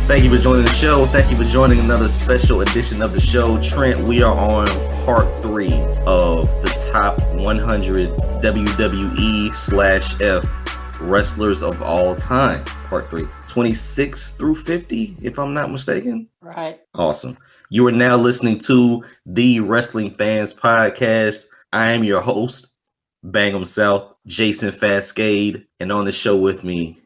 Thank you for joining the show. Thank you for joining another special edition of the show. Trent, we are on part 3 of the top 100 WWE/F wrestlers of all time. Part 3. 26 through 50, if I'm not mistaken. Right. Awesome. You are now listening to the Wrestling Fans Podcast. I am your host, BangEm South, Jason Fastkade. And on the show with me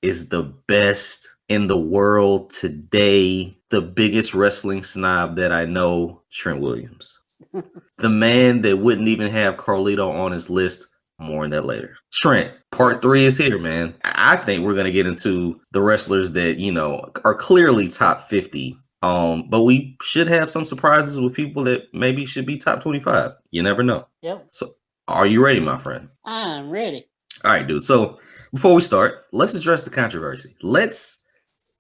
is the best in the world today, the biggest wrestling snob that I know, Trent Williams. The man that wouldn't even have Carlito on his list. More on that later. Trent, part 3 is here, man. I think we're going to get into the wrestlers that, you know, are clearly top 50. But we should have some surprises with people that maybe should be top 25. You never know. Yep. So are you ready, my friend? I'm ready. All right, dude. So before we start, let's address the controversy. Let's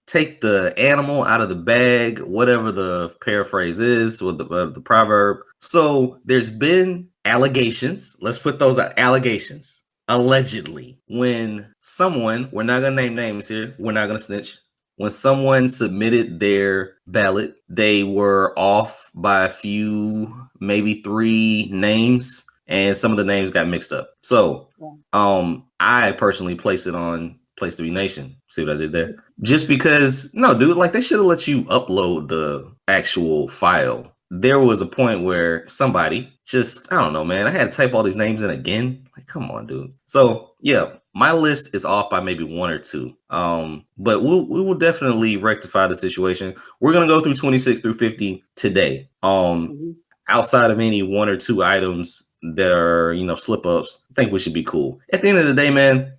take the animal out of the bag, whatever the paraphrase is, or the proverb. So there's been allegations. Let's put those allegations. Allegedly, when someone, we're not going to name names here. We're not going to snitch. When someone submitted their ballot, they were off by a few, maybe 3 names, and some of the names got mixed up. So I personally place it on Place to Be Nation. See what I did there? Just because, no, dude, like they should have let you upload the actual file. There was a point where somebody just, I don't know, man, I had to type all these names in again. Like, come on, dude. So yeah, my list is off by maybe 1 or 2. But we will definitely rectify the situation. We're gonna go through 26 through 50 today. Outside of any 1 or 2 items that are, you know, slip ups, I think we should be cool. At the end of the day, man,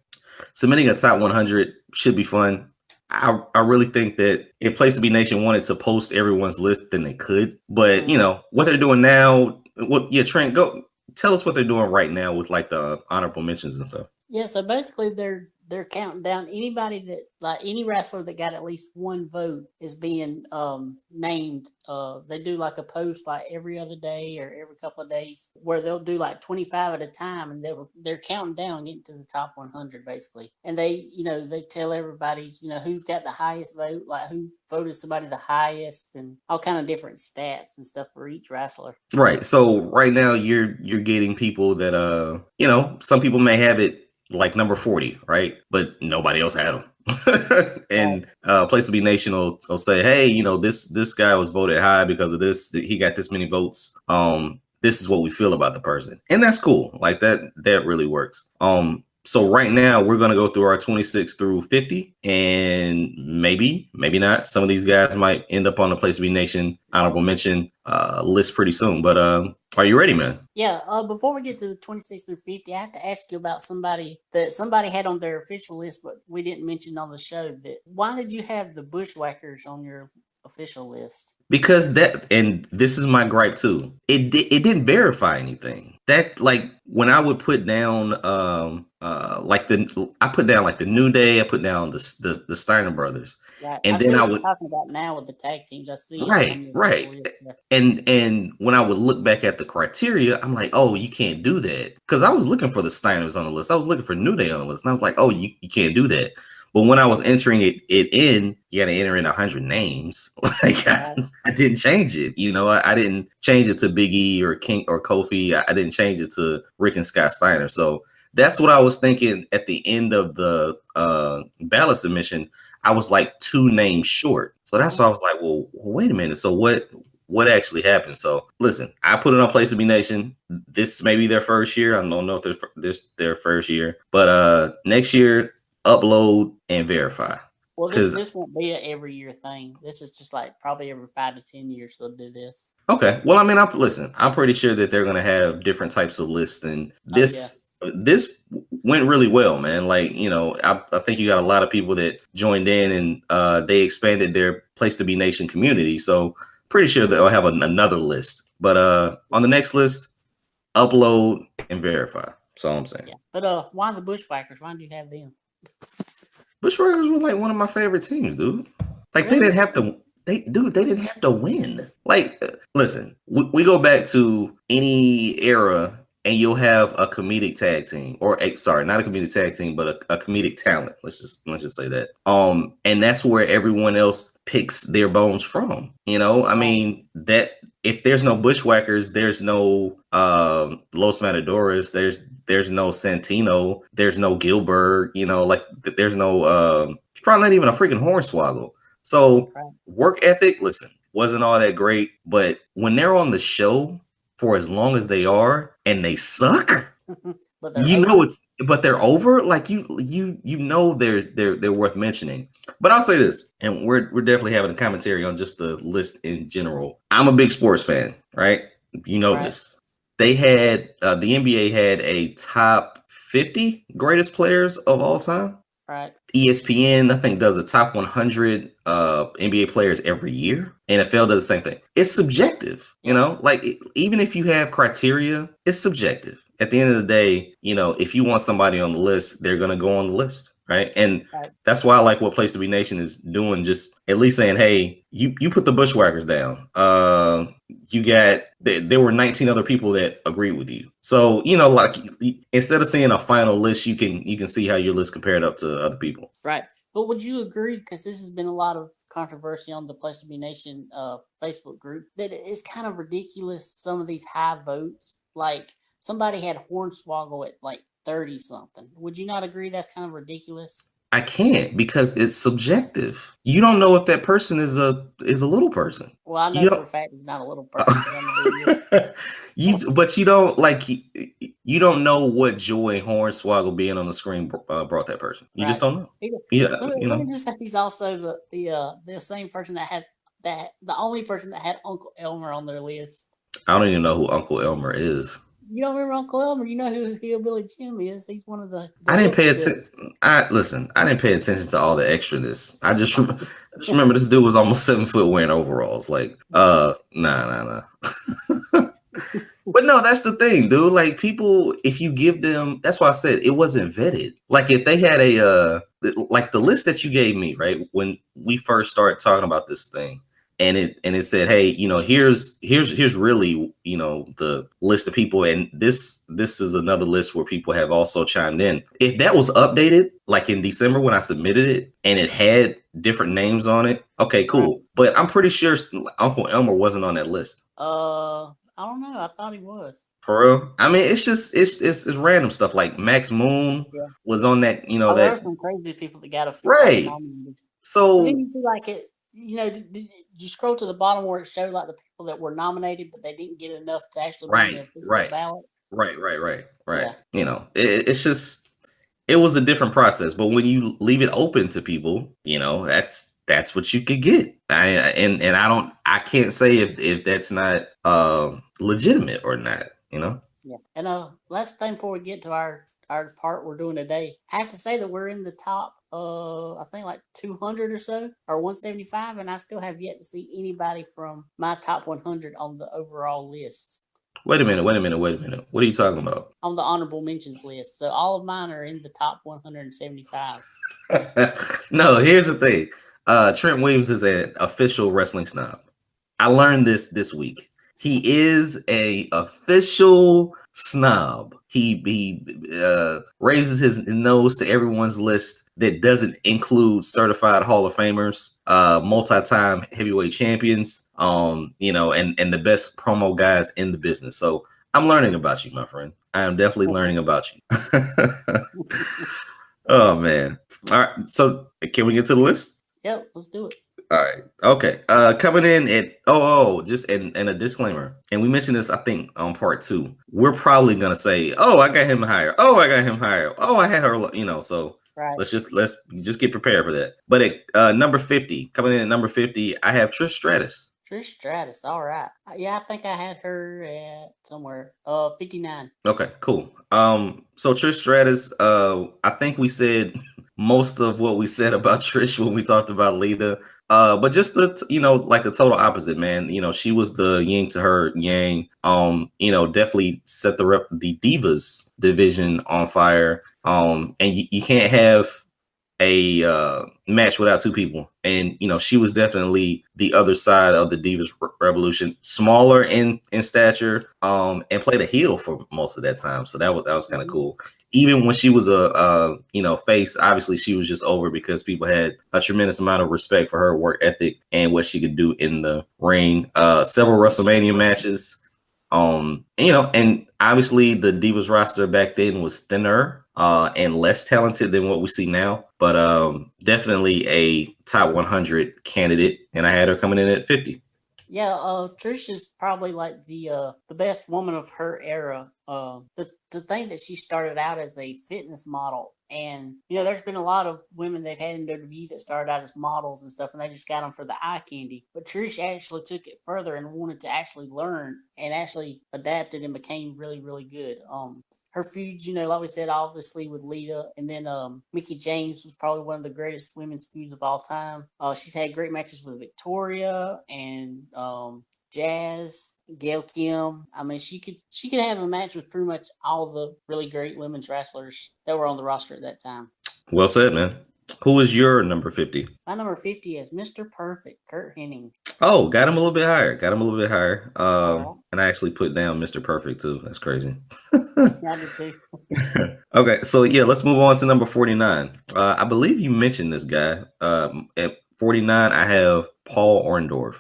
submitting a top 100 should be fun. I really think that if Place to Be Nation wanted to post everyone's list, then they could. But, you know, what they're doing now, Trent, go tell us what they're doing right now with like the honorable mentions and stuff. Yeah, so basically they're counting down anybody that, like any wrestler that got at least 1 vote is being named. They do like a post like every other day or every couple of days where they'll do like 25 at a time, and they're counting down, getting to the top 100 basically. And they tell everybody, you know, who's got the highest vote, like who voted somebody the highest, and all kind of different stats and stuff for each wrestler. Right. So right now you're getting people that you know, some people may have it like number 40, right? But nobody else had them. And Place to Be Nation will say, hey, you know, this guy was voted high because of this. He got this many votes. This is what we feel about the person. And that's cool. Like that really works. So right now we're going to go through our 26 through 50, and maybe not. Some of these guys might end up on the Place to Be Nation honorable mention list pretty soon. But are you ready, man? Yeah. Before we get to the 26 through 50, I have to ask you about somebody that somebody had on their official list, but we didn't mention on the show. Why did you have the Bushwhackers on your official list? Because and this is my gripe too. It didn't verify anything. That, like, when I would put down I put down like the New Day, I put down the Steiner brothers. Right. And I then see I what would you're talking about now with the tag teams. I see right. And when I would look back at the criteria, I'm like, oh, you can't do that. Because I was looking for the Steiners on the list. I was looking for New Day on the list. And I was like, oh, you can't do that. But when I was entering it in, you got to enter in 100 names. Like I didn't change it. You know, I didn't change it to Big E or King or Kofi. I didn't change it to Rick and Scott Steiner. So that's what I was thinking at the end of the ballot submission. I was like 2 names short. So that's why I was like, well, wait a minute. So what actually happened? So listen, I put it on Place to Be Nation. This may be their first year. I don't know if this their first year, but next year, upload and verify. Well, this won't be an every year thing. This is just like probably every 5 to 10 years they'll do this. Okay. Well, I mean, I'm pretty sure that they're going to have different types of lists, and this went really well, man. Like, you know, I think you got a lot of people that joined in, and they expanded their Place to Be Nation community. So pretty sure they'll have another list. But on the next list, upload and verify. That's all I'm saying. Yeah. But why the Bushwhackers? Why do you have them? Bushwhackers were like one of my favorite teams, dude. Like Really? they didn't have to. They didn't have to win. Like, listen, we go back to any era, and you'll have a comedic tag team, or sorry, not a comedic tag team, but a comedic talent. Let's just say that. And that's where everyone else picks their bones from. You know, I mean that if there's no Bushwhackers, there's no Los Matadores, there's no Santino, there's no Gilbert. You know, like there's no. It's probably not even a freaking Hornswoggle. So work ethic, listen, wasn't all that great, but when they're on the show for as long as they are and they suck, but they're over. Like you know they're worth mentioning. But I'll say this, and we're definitely having a commentary on just the list in general. I'm a big sports fan, right? You know this. They had the NBA had a top 50 greatest players of all time. Right. ESPN, I think, does a top 100 NBA players every year. NFL does the same thing. It's subjective, you know, like even if you have criteria, it's subjective. At the end of the day, you know, if you want somebody on the list, they're going to go on the list. Right. And that's why I like what Place to Be Nation is doing, just at least saying, hey, you put the Bushwhackers down. You got there were 19 other people that agreed with you. So, you know, like instead of seeing a final list, you can see how your list compared up to other people. Right. But would you agree, because this has been a lot of controversy on the Place to Be Nation Facebook group, that it's kind of ridiculous, some of these high votes? Like somebody had Hornswoggle at like 30 something. Would you not agree that's kind of ridiculous? I can't, because it's subjective. You don't know if that person is a little person. Well, I know for a fact he's not a little person. But you don't you don't know what joy Hornswoggle being on the screen brought that person. You just don't know. Let me just say he's also the same person the only person that had Uncle Elmer on their list. I don't even know who Uncle Elmer is. You don't remember Uncle Elmer? You know who Hillbilly Jim is? He's one of the I didn't pay attention. I didn't pay attention to all the extraness. I just remember this dude was almost 7 foot wearing overalls. Like, nah. But no, that's the thing, dude. Like people, if you give them, that's why I said it wasn't vetted. Like if they had like the list that you gave me, right, when we first started talking about this thing. And it said, hey, you know, here's really, you know, the list of people, and this is another list where people have also chimed in. If that was updated, like in December when I submitted it, and it had different names on it, okay, cool. But I'm pretty sure Uncle Elmer wasn't on that list. I don't know. I thought he was. For real? I mean, it's just it's random stuff. Like Max Moon was on that. You know, there are some crazy people that got a right. So then you feel like it. You know, did you scroll to the bottom where it showed like the people that were nominated, but they didn't get enough to actually be on the ballot? Right. Yeah. You know, it's just it was a different process. But when you leave it open to people, you know, that's what you could get. I can't say if that's not legitimate or not. You know. Yeah. And last thing before we get to our part we're doing today, I have to say that we're in the top I think like 200 or so, or 175, and I still have yet to see anybody from my top 100 on the overall list. Wait a minute. What are you talking about? On the honorable mentions list. So all of mine are in the top 175. No, here's the thing. Trent Williams is an official wrestling snob. I learned this week. He is a official snob. He raises his nose to everyone's list that doesn't include certified Hall of Famers, multi-time heavyweight champions, you know, and the best promo guys in the business. So I'm learning about you, my friend. I am definitely learning about you. Oh man. All right. So can we get to the list? Yep, let's do it. All right. Okay. Coming in at just and a disclaimer. And we mentioned this, I think, on part 2. We're probably gonna say, "Oh, I got him higher. Oh, I got him higher. Oh, I had her." You know. So let's just get prepared for that. But at number 50, coming in at number 50, I have Trish Stratus. Trish Stratus. All right. Yeah, I think I had her at somewhere 59. Okay. Cool. So Trish Stratus. I think we said most of what we said about Trish when we talked about Lita. But just the like the total opposite, man. She was the yin to her yang. Definitely set the Divas division on fire. And you can't have a match without two people. And she was definitely the other side of the Divas Revolution, smaller in stature, and played a heel for most of that time. So that was kind of cool. Even when she was a face, obviously she was just over because people had a tremendous amount of respect for her work ethic and what she could do in the ring. Several WrestleMania matches. And obviously the Divas roster back then was thinner and less talented than what we see now, but definitely a top 100 candidate, and I had her coming in at 50. Yeah, Trish is probably like the best woman of her era. The thing that she started out as a fitness model, and there's been a lot of women they've had in WWE that started out as models and stuff, and they just got them for the eye candy. But Trish actually took it further and wanted to actually learn and actually adapted and became really, really good. Her feuds, like we said, obviously with Lita, and then Mickie James was probably one of the greatest women's feuds of all time. She's had great matches with Victoria and Jazz, Gail Kim. I mean, she could have a match with pretty much all the really great women's wrestlers that were on the roster at that time. Well said, man. Who is your number 50? My number 50 is Mr. Perfect, Kurt Hennig. Oh, got him a little bit higher. And I actually put down Mr. Perfect too. That's crazy. Okay, so yeah, let's move on to number 49. I believe you mentioned this guy. At 49, I have Paul Orndorff.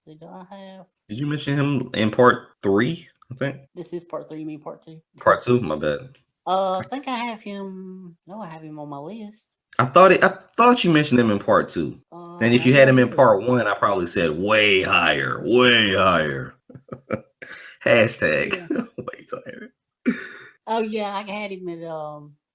See, do I have? Did you mention him in part 3? I think this is part 3. You mean part 2? Part 2. My bad. I think I have him. No, I have him on my list. I thought you mentioned him in part 2. And if you had him in part 1, I probably said way higher. Hashtag way higher. Oh yeah, I had him at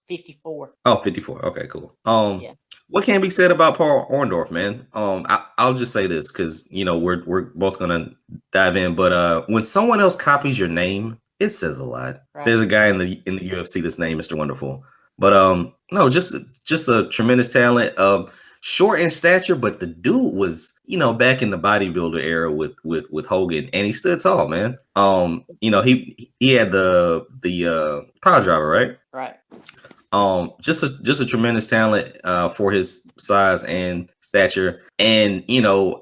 54. Oh, 54. Okay, cool. Yeah. What can be said about Paul Orndorff, man? I'll just say this because we're both gonna dive in. But when someone else copies your name, it says a lot. Right. There's a guy in the UFC that's named Mr. Wonderful. But no, just a tremendous talent. Short in stature, but the dude was, back in the bodybuilder era with Hogan, and he stood tall, man. He had the power driver, right? Right. Just a tremendous talent for his size and stature, and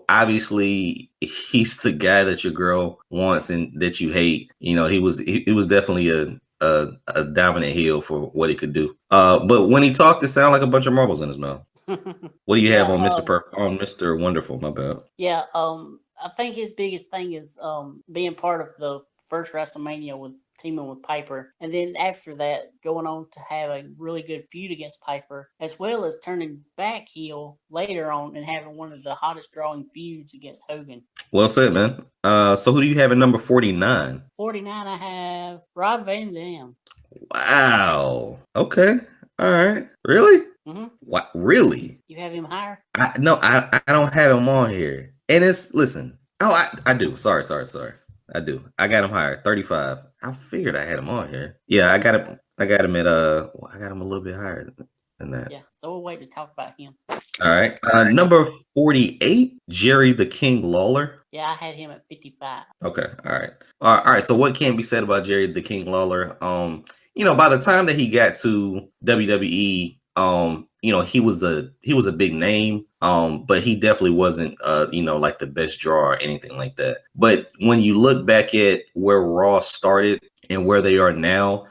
obviously he's the guy that your girl wants and that you hate. He was definitely a dominant heel for what he could do. But when he talked, it sounded like a bunch of marbles in his mouth. What do you have on Mr. Wonderful? My bad. Yeah, I think his biggest thing is being part of the first WrestleMania with teaming with Piper, and then after that going on to have a really good feud against Piper, as well as turning back heel later on and having one of the hottest drawing feuds against Hogan. Well said, man. So who do you have at number 49? 49, I have Rob Van Dam. Wow. Okay. All right. Really? Mm-hmm. What? Really? You have him higher? No, I don't have him on here. And listen. Oh, I do. Sorry. I do. I got him higher. 35. I figured I had him on here. Yeah, I got him at I got him a little bit higher than that. Yeah, so we'll wait to talk about him. All right. Number 48, Jerry the King Lawler. Yeah, I had him at 55. Okay. All right. So what can be said about Jerry the King Lawler? By the time that he got to WWE, he was a big name, but he definitely wasn't like the best draw or anything like that. But when you look back at where Raw started and where they are now,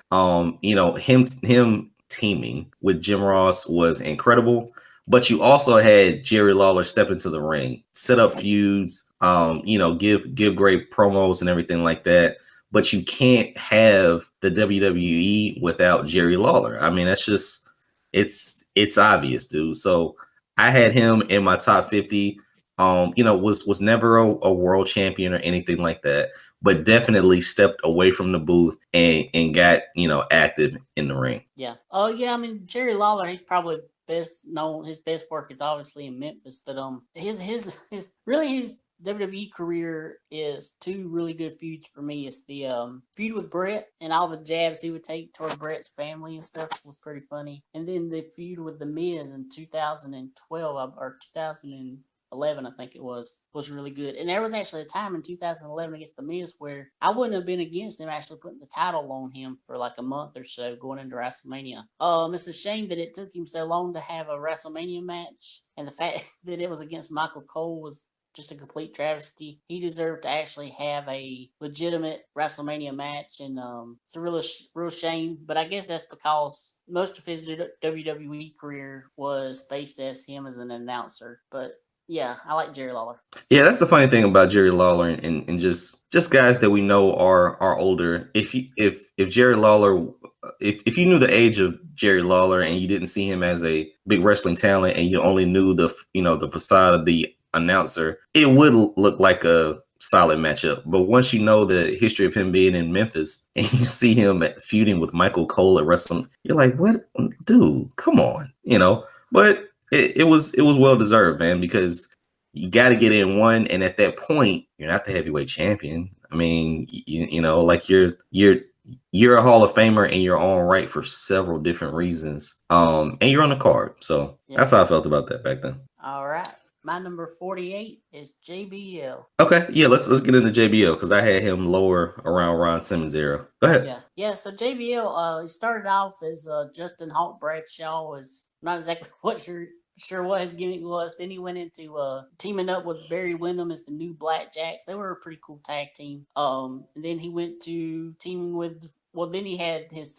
him teaming with Jim Ross was incredible. But you also had Jerry Lawler step into the ring, set up feuds, give great promos and everything like that. But you can't have the WWE without Jerry Lawler. I mean, that's just it's obvious, dude. So I had him in my top 50. Was never a world champion or anything like that, but definitely stepped away from the booth and got active in the ring. Yeah. Oh yeah. I mean, Jerry Lawler, he's probably best known. His best work is obviously in Memphis, but his WWE career is two really good feuds for me. It's the feud with Brett and all the jabs he would take toward Brett's family and stuff was pretty funny. And then the feud with The Miz in 2012 or 2011, I think it was really good. And there was actually a time in 2011 against The Miz where I wouldn't have been against them actually putting the title on him for like a month or so going into WrestleMania. It's a shame that it took him so long to have a WrestleMania match, and the fact that it was against Michael Cole was just a complete travesty. He deserved to actually have a legitimate WrestleMania match, and it's a real shame. But I guess that's because most of his WWE career was based as him as an announcer. But yeah, I like Jerry Lawler. Yeah, that's the funny thing about Jerry Lawler and just guys that we know are older. If Jerry Lawler, if you knew the age of Jerry Lawler and you didn't see him as a big wrestling talent and you only knew the facade of the announcer, it would look like a solid matchup. But once you know the history of him being in Memphis and you see him feuding with Michael Cole at WrestleMania, you're like, what, dude? Come on, But it was well deserved, man, because you got to get in one, and at that point, you're not the heavyweight champion. I mean, like you're a Hall of Famer and you're all right for several different reasons. And you're on the card, so that's how I felt about that back then. All right. My number 48 is JBL. Okay, yeah, let's get into JBL because I had him lower around Ron Simmons era. Go ahead. Yeah. So JBL, he started off as Justin Hawk Bradshaw. Was not exactly sure what his gimmick was. Then he went into teaming up with Barry Windham as the New Blackjacks. They were a pretty cool tag team. And then he went to teaming with. Well, then he had his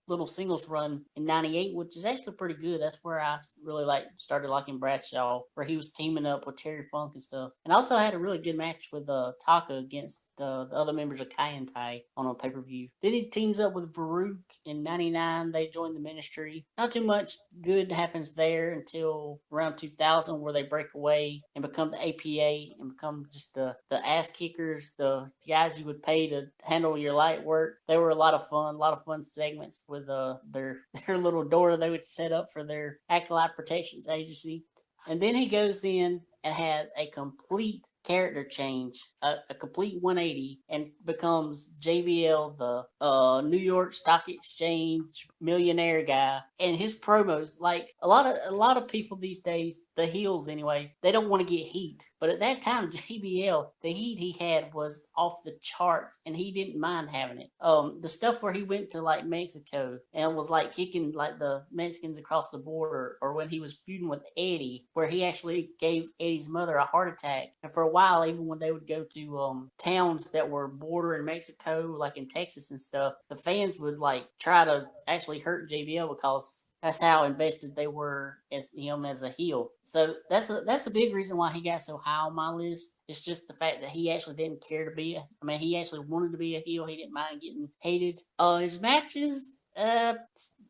little singles run in '98, which is actually pretty good. That's where I really started liking Bradshaw, where he was teaming up with Terry Funk and stuff. And also had a really good match with Taka against the other members of Kaientai on a pay-per-view. Then he teams up with Farouk in '99. They joined the Ministry. Not too much good happens there until around 2000, where they break away and become the APA and become just the ass kickers, the guys you would pay to handle your light work. They were a lot of fun segments with their little door they would set up for their Acolyte Protections Agency. And then he goes in and has a complete character change, a complete 180, and becomes JBL, the New York Stock Exchange millionaire guy. And his promos, like a lot of people these days, the heels anyway, they don't want to get heat. But at that time, JBL, the heat he had was off the charts, and he didn't mind having it. The stuff where he went to like Mexico and was like kicking like the Mexicans across the border, or when he was feuding with Eddie, where he actually gave Eddie's mother a heart attack. And for a while, even when they would go to towns that were bordering Mexico, like in Texas and stuff, the fans would like try to actually hurt JBL because that's how invested they were as him as a heel. So that's a big reason why he got so high on my list. It's just the fact that he actually didn't care to be. He actually wanted to be a heel. He didn't mind getting hated. His matches,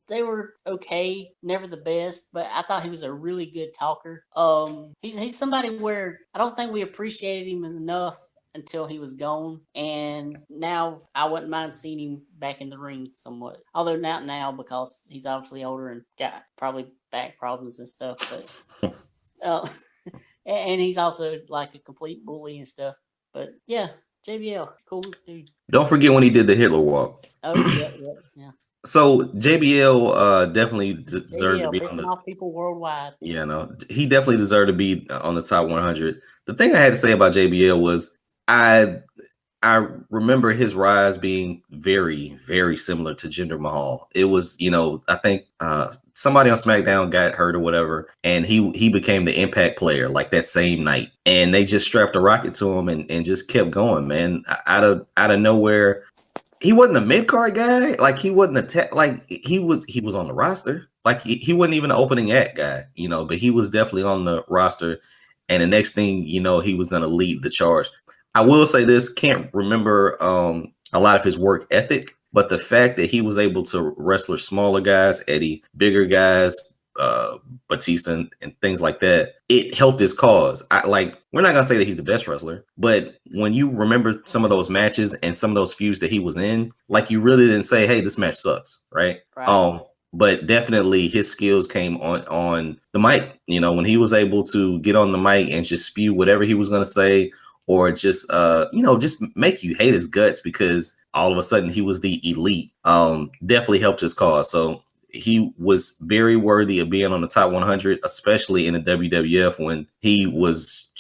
they were okay, never the best, but I thought he was a really good talker. He's somebody where I don't think we appreciated him enough until he was gone, and now I wouldn't mind seeing him back in the ring somewhat. Although not now, because he's obviously older and got probably back problems and stuff. But and he's also like a complete bully and stuff. But yeah, JBL, cool dude. Don't forget when he did the Hitler walk. Oh yeah. So JBL definitely deserved to be on the people worldwide. Yeah, no, he definitely deserved to be on the top 100. The thing I had to say about JBL was I remember his rise being very, very similar to Jinder Mahal. It was, I think somebody on SmackDown got hurt or whatever, and he became the Impact player like that same night, and they just strapped a rocket to him and just kept going, man. Out of nowhere. He wasn't a mid-card guy. Like he wasn't he was on the roster. Like he wasn't even an opening act guy, but he was definitely on the roster. And the next thing he was going to lead the charge. I will say this, can't remember a lot of his work ethic, but the fact that he was able to wrestle smaller guys, Eddie, bigger guys, Batista and things like that, it helped his cause. We're not gonna say that he's the best wrestler, but when you remember some of those matches and some of those feuds that he was in, like you really didn't say, hey, this match sucks, right? but definitely his skills came on the mic. You know, when he was able to get on the mic and just spew whatever he was going to say, or just just make you hate his guts because all of a sudden he was the elite. Definitely helped his cause. So he was very worthy of being on the top 100, especially in the WWF when he was,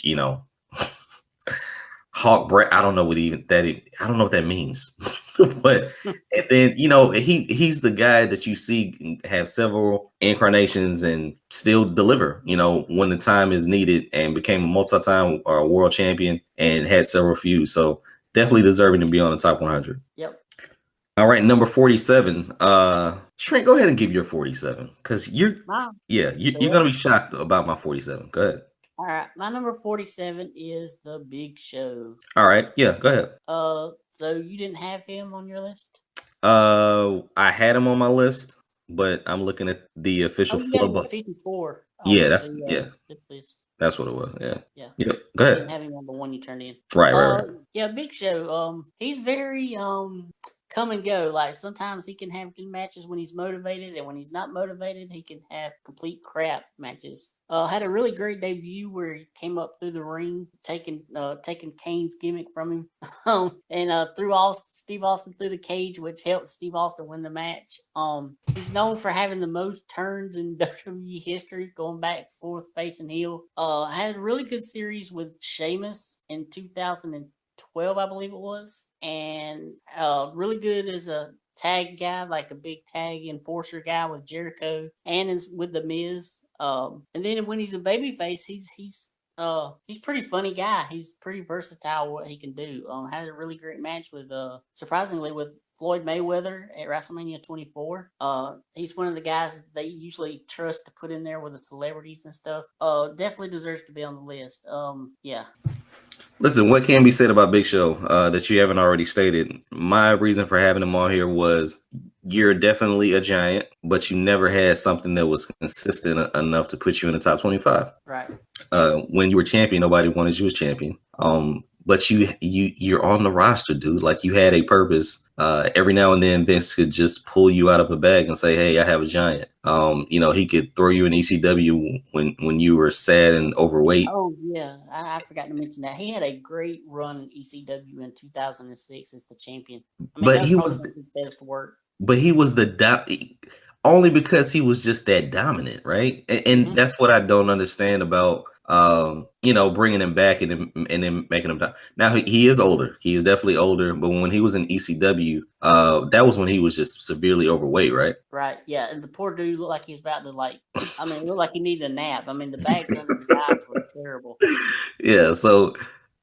Hawk Brett. I don't know what I don't know what that means. But and then he's the guy that you see have several incarnations and still deliver, when the time is needed, and became a multi-time world champion and had several feuds. So definitely deserving to be on the top 100. Yep. All right, number 47. Trent, go ahead and give your 47 because you're gonna be shocked about my 47. Go ahead. All right, my number 47 is The Big Show. All right, yeah, go ahead. So you didn't have him on your list? I had him on my list, but I'm looking at the official Flub. 54. Yeah, that's that's what it was. Yeah. Yep. Go ahead. Didn't have him on the one you turned in. Right. Yeah, Big Show. He's very come and go. Like sometimes he can have good matches when he's motivated, and when he's not motivated, he can have complete crap matches. Had a really great debut where he came up through the ring, taking Kane's gimmick from him, and threw Steve Austin through the cage, which helped Steve Austin win the match. He's known for having the most turns in WWE history, going back and forth, face and heel. Had a really good series with Sheamus in 2012, I believe it was, and really good as a tag guy, like a big tag enforcer guy with Jericho, and is with the Miz. And then when he's a babyface, he's pretty funny guy. He's pretty versatile what he can do. Had a really great match with surprisingly with Floyd Mayweather at WrestleMania 24. He's one of the guys they usually trust to put in there with the celebrities and stuff. Definitely deserves to be on the list. Yeah. Listen, what can be said about Big Show that you haven't already stated? My reason for having him on here was you're definitely a giant, but you never had something that was consistent enough to put you in the top 25. Right. When you were champion, nobody wanted you as champion. But you're on the roster, dude. Like you had a purpose. Every now and then Vince could just pull you out of a bag and say, "Hey, I have a giant." He could throw you in ECW when you were sad and overweight. Oh yeah, I forgot to mention that he had a great run in ECW in 2006 as the champion. But he was his best work. But he was only because he was just that dominant, right? And that's what I don't understand about bringing him back and then making him down. Now he is older. He is definitely older. But when he was in ECW, that was when he was just severely overweight, right? Right. Yeah. And the poor dude looked like he was about to it looked like he needed a nap. The bags under his eyes were terrible. Yeah. So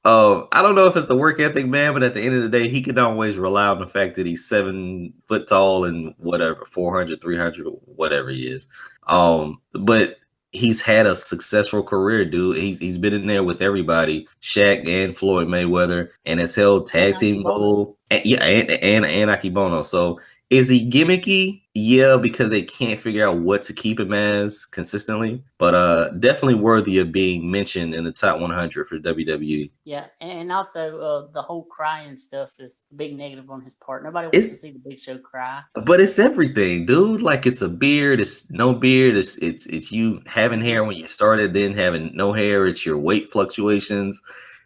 I don't know if it's the work ethic, man, but at the end of the day, he can always rely on the fact that he's 7 foot tall and whatever, 400, 300, whatever he is. But he's had a successful career, dude. He's been in there with everybody, Shaq and Floyd Mayweather, and has held tag team gold. And Akebono. So is he gimmicky? Yeah, because they can't figure out what to keep him as consistently, but definitely worthy of being mentioned in the top 100 for WWE. Yeah, and also the whole crying stuff is a big negative on his part. Nobody wants to see the Big Show cry. But it's everything, dude. Like it's a beard, it's no beard, it's you having hair when you started, then having no hair. It's your weight fluctuations.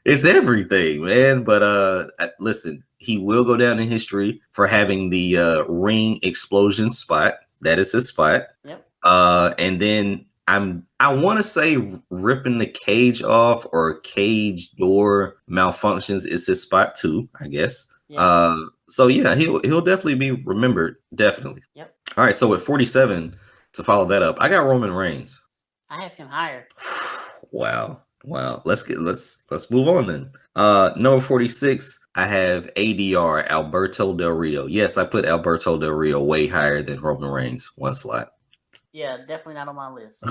It's everything, man. But listen, he will go down in history for having the ring explosion spot. That is his spot. Yep. And then I want to say ripping the cage off or cage door malfunctions is his spot too, I guess. Yeah. So yeah, he'll definitely be remembered. Definitely. Yep. All right. So at 47, to follow that up, I got Roman Reigns. I have him higher. Wow. Let's move on then. Number 46, I have ADR, Alberto Del Rio. Yes, I put Alberto Del Rio way higher than Roman Reigns, one slot. Yeah, definitely not on my list.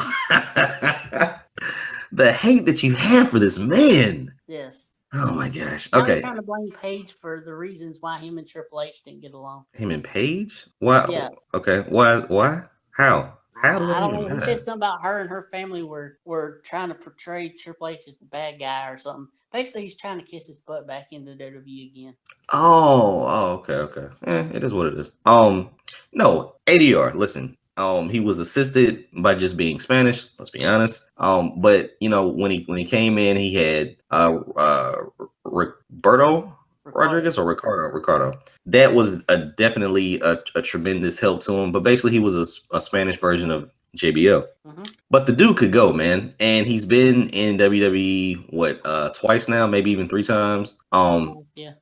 The hate that you have for this man. Yes. Oh my gosh. Okay. I'm trying to blame Paige for the reasons why him and Triple H didn't get along. Him and Paige? Why? Yeah. Okay. Why? How? I don't know. He said something about her and her family were trying to portray Triple H as the bad guy or something. Basically, he's trying to kiss his butt back into WWE again. Oh, okay. It is what it is. No, ADR. Listen, He was assisted by just being Spanish. Let's be honest. But when he came in, he had Roberto Rodriguez or Ricardo. That was definitely a tremendous help to him. But basically, he was a Spanish version of JBL. Mm-hmm. But the dude could go, man, and he's been in WWE twice now, maybe even 3 times. Yeah.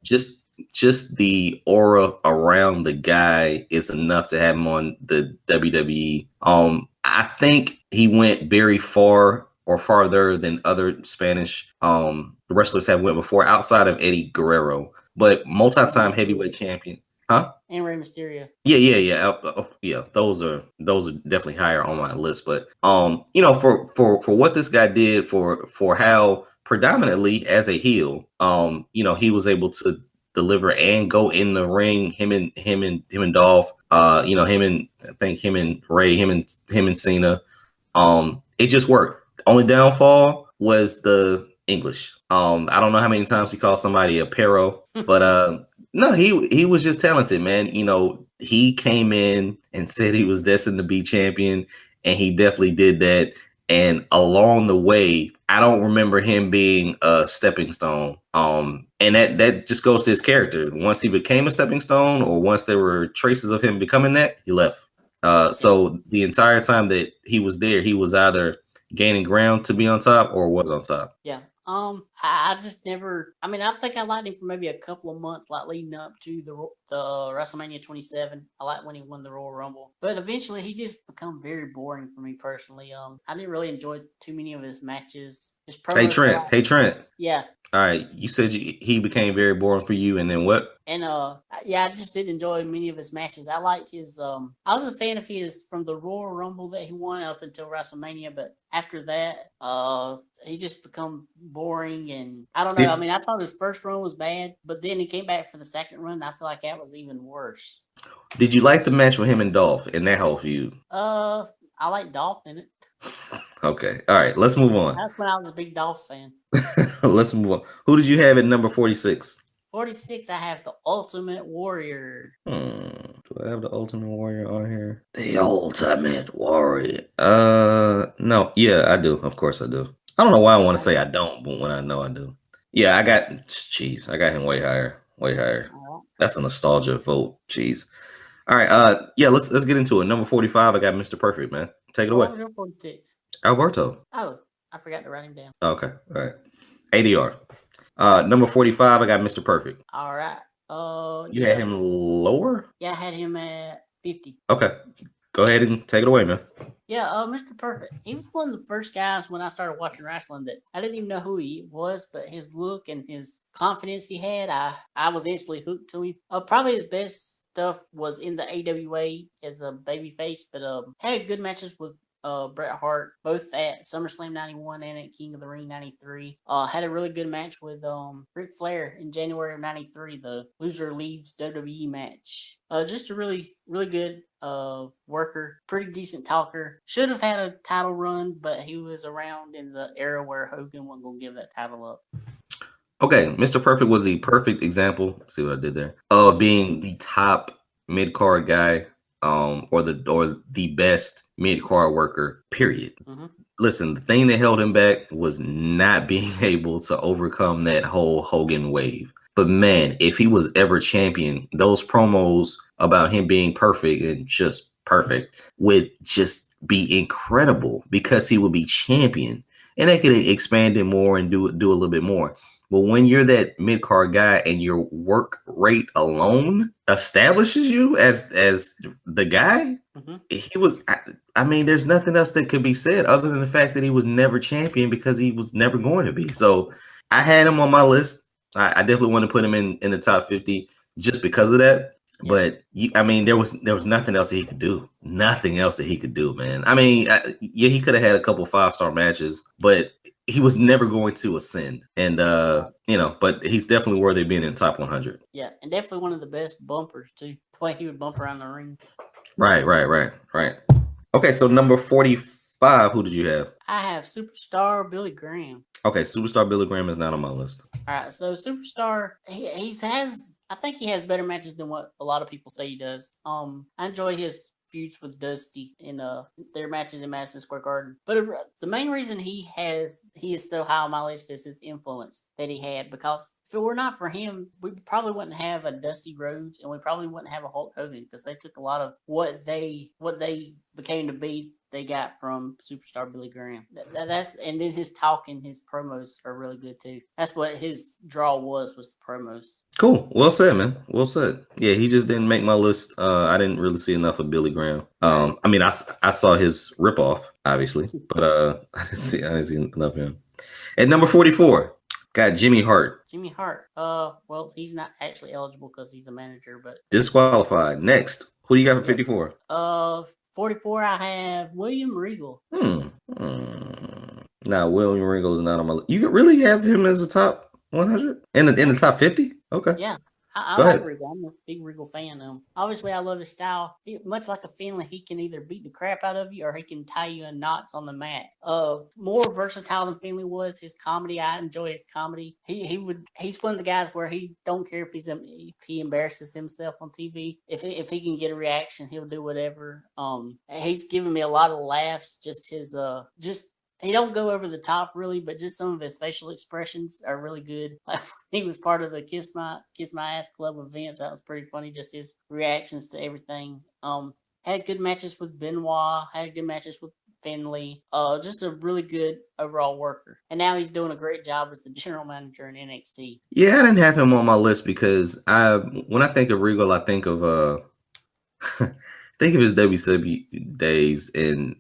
Just the aura around the guy is enough to have him on the WWE. I think he went very far or farther than other Spanish wrestlers have went before, outside of Eddie Guerrero, but multi-time heavyweight champion. Huh? And Rey Mysterio. Yeah. Those are definitely higher on my list. But for what this guy did, for how predominantly as a heel, he was able to deliver and go in the ring. Him and Dolph. Him and Ray. Him and Cena. It just worked. The only downfall was the English. I don't know how many times he called somebody a pero, but no, he was just talented, man. He came in and said he was destined to be champion, and he definitely did that. And along the way, I don't remember him being a stepping stone. And that just goes to his character. Once he became a stepping stone, or once there were traces of him becoming that, he left. So the entire time that he was there, he was either gaining ground to be on top or was on top. Yeah. I just never. I mean, I think I liked him for maybe a couple of months, like leading up to the WrestleMania 27. I liked when he won the Royal Rumble, but eventually he just become very boring for me personally. I didn't really enjoy too many of his matches. Hey Trent. Yeah. All right, you said he became very boring for you, and then what? And I just didn't enjoy many of his matches. I liked his. I was a fan of his from the Royal Rumble that he won up until WrestleMania, but after that, he just become boring, and I don't know. I mean, I thought his first run was bad, but then he came back for the second run. And I feel like that was even worse. Did you like the match with him and Dolph in that whole feud? I like Dolph in it. Okay. All right. Let's move on. That's when I was a big Dolph fan. Let's move on. Who did you have at number 46? 46, I have the Ultimate Warrior. Do I have the Ultimate Warrior on here? The Ultimate Warrior. No. Yeah, I do. Of course I do. I don't know why I want to say I don't, but when I know I do. Yeah, I got him way higher. Way higher. That's a nostalgia vote. Jeez. All right. Yeah, let's get into it. Number 45, I got Mr. Perfect, man. Take it away. 46. Alberto. Oh, I forgot to write him down. Okay. All right. ADR. Number 45, I got Mr. Perfect. All right. You had him lower? Yeah, I had him at 50. Okay. Go ahead and take it away, man. Yeah, Mr. Perfect. He was one of the first guys when I started watching wrestling that I didn't even know who he was, but his look and his confidence he had, I was instantly hooked to him. Probably his best stuff was in the AWA as a babyface, but had good matches with Bret Hart, both at SummerSlam 91 and at King of the Ring 93. Had a really good match with Ric Flair in January of 93, the loser leaves WWE match. Just a really, really good worker, pretty decent talker. Should have had a title run, but he was around in the era where Hogan wasn't going to give that title up. Okay, Mr. Perfect was the perfect example, see what I did there, of being the top mid-card guy, or the best mid-card worker, period. Mm-hmm. Listen, the thing that held him back was not being able to overcome that whole Hogan wave. But man, if he was ever champion, those promos about him being perfect and just perfect would just be incredible, because he would be champion, and they could expand it more and do a little bit more. But when you're that mid-card guy and your work rate alone establishes you as the guy, mm-hmm. He was. I mean, there's nothing else that could be said other than the fact that he was never champion, because he was never going to be. So I had him on my list. I definitely want to put him in the top 50 just because of that. Yeah. But I mean, there was nothing else that he could do. Nothing else that he could do, man. I mean, he could have had a couple 5-star matches, but he was never going to ascend. And but he's definitely worthy of being in the top 100. Yeah, and definitely one of the best bumpers too. The way he would bump around the ring. Right. Okay, so number 45, who did you have? I have Superstar Billy Graham. Okay, Superstar Billy Graham is not on my list. All right, so Superstar, I think he has better matches than what a lot of people say he does. I enjoy his feuds with Dusty in their matches in Madison Square Garden. But the main reason he is so high on my list is his influence that he had, because if it were not for him, we probably wouldn't have a Dusty Rhodes, and we probably wouldn't have a Hulk Hogan, because they took a lot of what they became to be. They got from Superstar Billy Graham. And then his talking, his promos are really good too. That's what his draw was the promos. Cool. Well said, man. Well said. Yeah, he just didn't make my list. I didn't really see enough of Billy Graham. I mean, I saw his ripoff, obviously, but I didn't see enough of him. At number 44, got Jimmy Hart. Jimmy Hart. Well, he's not actually eligible because he's a manager, but Disqualified. Next, who do you got for 54? 44, I have William Regal. Now, William Regal is not on my list. You really have him as a top 100 in the top 50? Okay. Yeah, I like Regal. I'm a big Regal fan. Obviously, I love his style. Much like a Finlay, he can either beat the crap out of you or he can tie you in knots on the mat. More versatile than Finlay was. His comedy, I enjoy his comedy. He's one of the guys where he don't care if he embarrasses himself on TV. If he can get a reaction, he'll do whatever. He's given me a lot of laughs. He don't go over the top really, but just some of his facial expressions are really good. Like he was part of the Kiss My Ass Club events. That was pretty funny. Just his reactions to everything. Had good matches with Benoit. Had good matches with Finlay. Just a really good overall worker. And now he's doing a great job as the general manager in NXT. Yeah, I didn't have him on my list because when I think of Regal, I think of think of his WCW days, and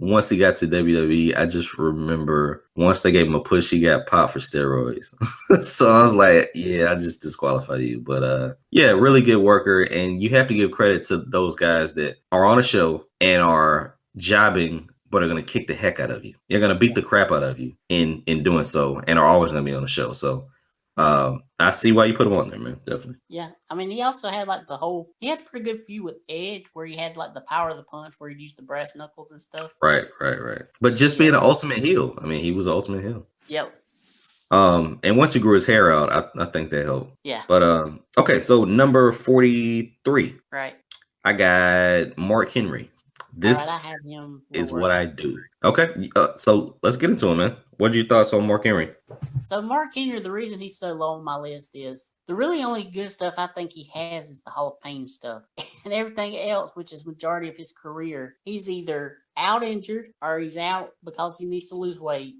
once he got to WWE, I just remember once they gave him a push, he got popped for steroids. So I was like, yeah, I just disqualified you. But yeah, really good worker. And you have to give credit to those guys that are on a show and are jobbing, but are going to kick the heck out of you. They're going to beat the crap out of you in doing so, and are always going to be on the show. So I see why you put him on there, man. Definitely. Yeah. I mean, he also had he had a pretty good feud with Edge where he had like the power of the punch where he'd use the brass knuckles and stuff. Right. But just being an ultimate heel. I mean, he was an ultimate heel. Yep. And once he grew his hair out, I think that helped. Yeah. But okay, so number 43. Right. I got Mark Henry. This I have him is what I do. Okay, so let's get into it, man. What are your thoughts on Mark Henry? So Mark Henry, the reason he's so low on my list is the really only good stuff I think he has is the Hall of Pain stuff. And everything else, which is majority of his career, he's either out injured or he's out because he needs to lose weight,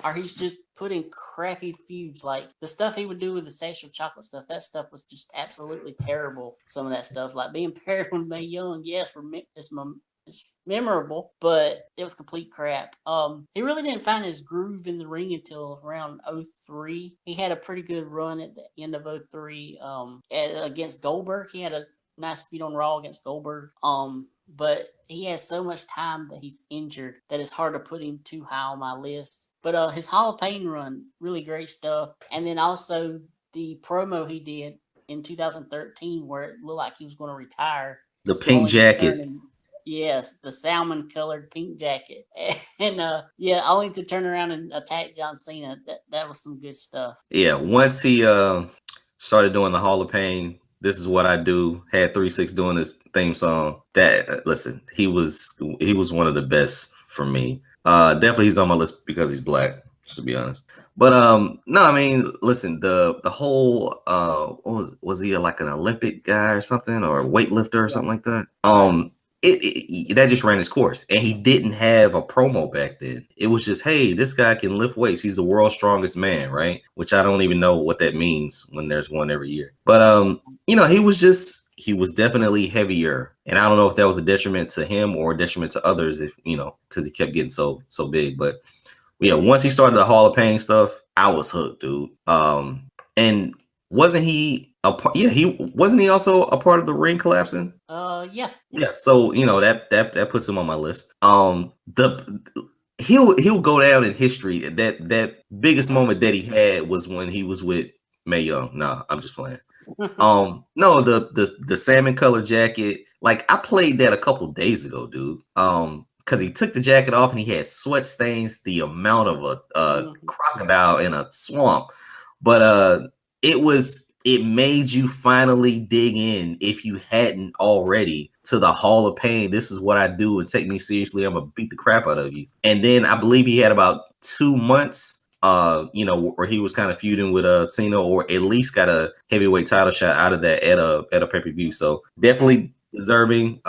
or he's just put in crappy feuds. Like the stuff he would do with the sexual chocolate stuff, that stuff was just absolutely terrible. Some of that stuff, like being paired with Mae Young, yes, it's memorable, but it was complete crap. He really didn't find his groove in the ring until around 03. He had a pretty good run at the end of 03 against Goldberg. He had a nice feud on Raw against Goldberg. But he has so much time that he's injured that it's hard to put him too high on my list. But his Hall of Pain run, really great stuff. And then also the promo he did in 2013 where it looked like he was going to retire. The pink jacket. Yes, the salmon-colored pink jacket. And, only to turn around and attack John Cena. That was some good stuff. Yeah, once he started doing the Hall of Pain, This Is What I Do, had 3-6 doing his theme song. Listen, he was one of the best for me. Definitely he's on my list because he's black, to be honest. But no, I mean, listen, the whole was he like an Olympic guy or something, or a weightlifter or something like that? That just ran his course, and he didn't have a promo back then. It was just, hey, this guy can lift weights. He's the world's strongest man, right? Which I don't even know what that means when there's one every year. But he was definitely heavier, and I don't know if that was a detriment to him or a detriment to others, if because he kept getting so big. But yeah, once he started the Hall of Pain stuff, I was hooked, dude. And wasn't he a part? Yeah, wasn't he also a part of the ring collapsing? Yeah. So that puts him on my list. He'll go down in history. That biggest moment that he had was when he was with Mae Young. Nah, I'm just playing. No, the salmon color jacket. Like I played that a couple days ago, dude. Because he took the jacket off and he had sweat stains the amount of a crocodile in a swamp. But it was it made you finally dig in, if you hadn't already, to the Hall of Pain. This is what I do, and take me seriously. I'm gonna beat the crap out of you. And then I believe he had about 2 months, where he was kind of feuding with Cena, or at least got a heavyweight title shot out of that at a pay-per-view. So definitely deserving.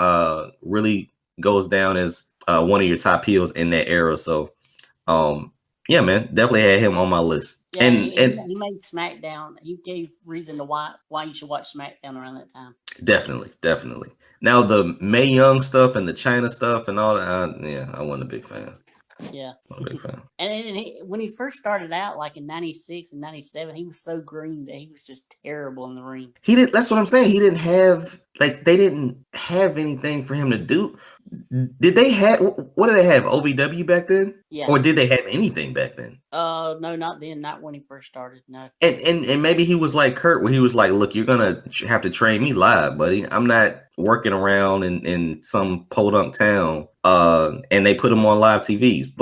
Really goes down as one of your top heels in that era. So yeah, man, definitely had him on my list. Yeah, and he made SmackDown. He gave reason to why you should watch SmackDown around that time. Definitely. Now the Mae Young stuff and the China stuff and all that, I wasn't a big fan. Yeah, I'm a big fan. And when he first started out, like in '96 and '97, he was so green that he was just terrible in the ring. He did. That's what I'm saying. He didn't have, like, they didn't have anything for him to do. Did they have, what did they have? OVW back then? Yeah. Or did they have anything back then? No, not then. Not when he first started. No. And maybe he was like Kurt, where he was like, "Look, you're gonna have to train me live, buddy. I'm not working around in some podunk town." And they put him on live TVs,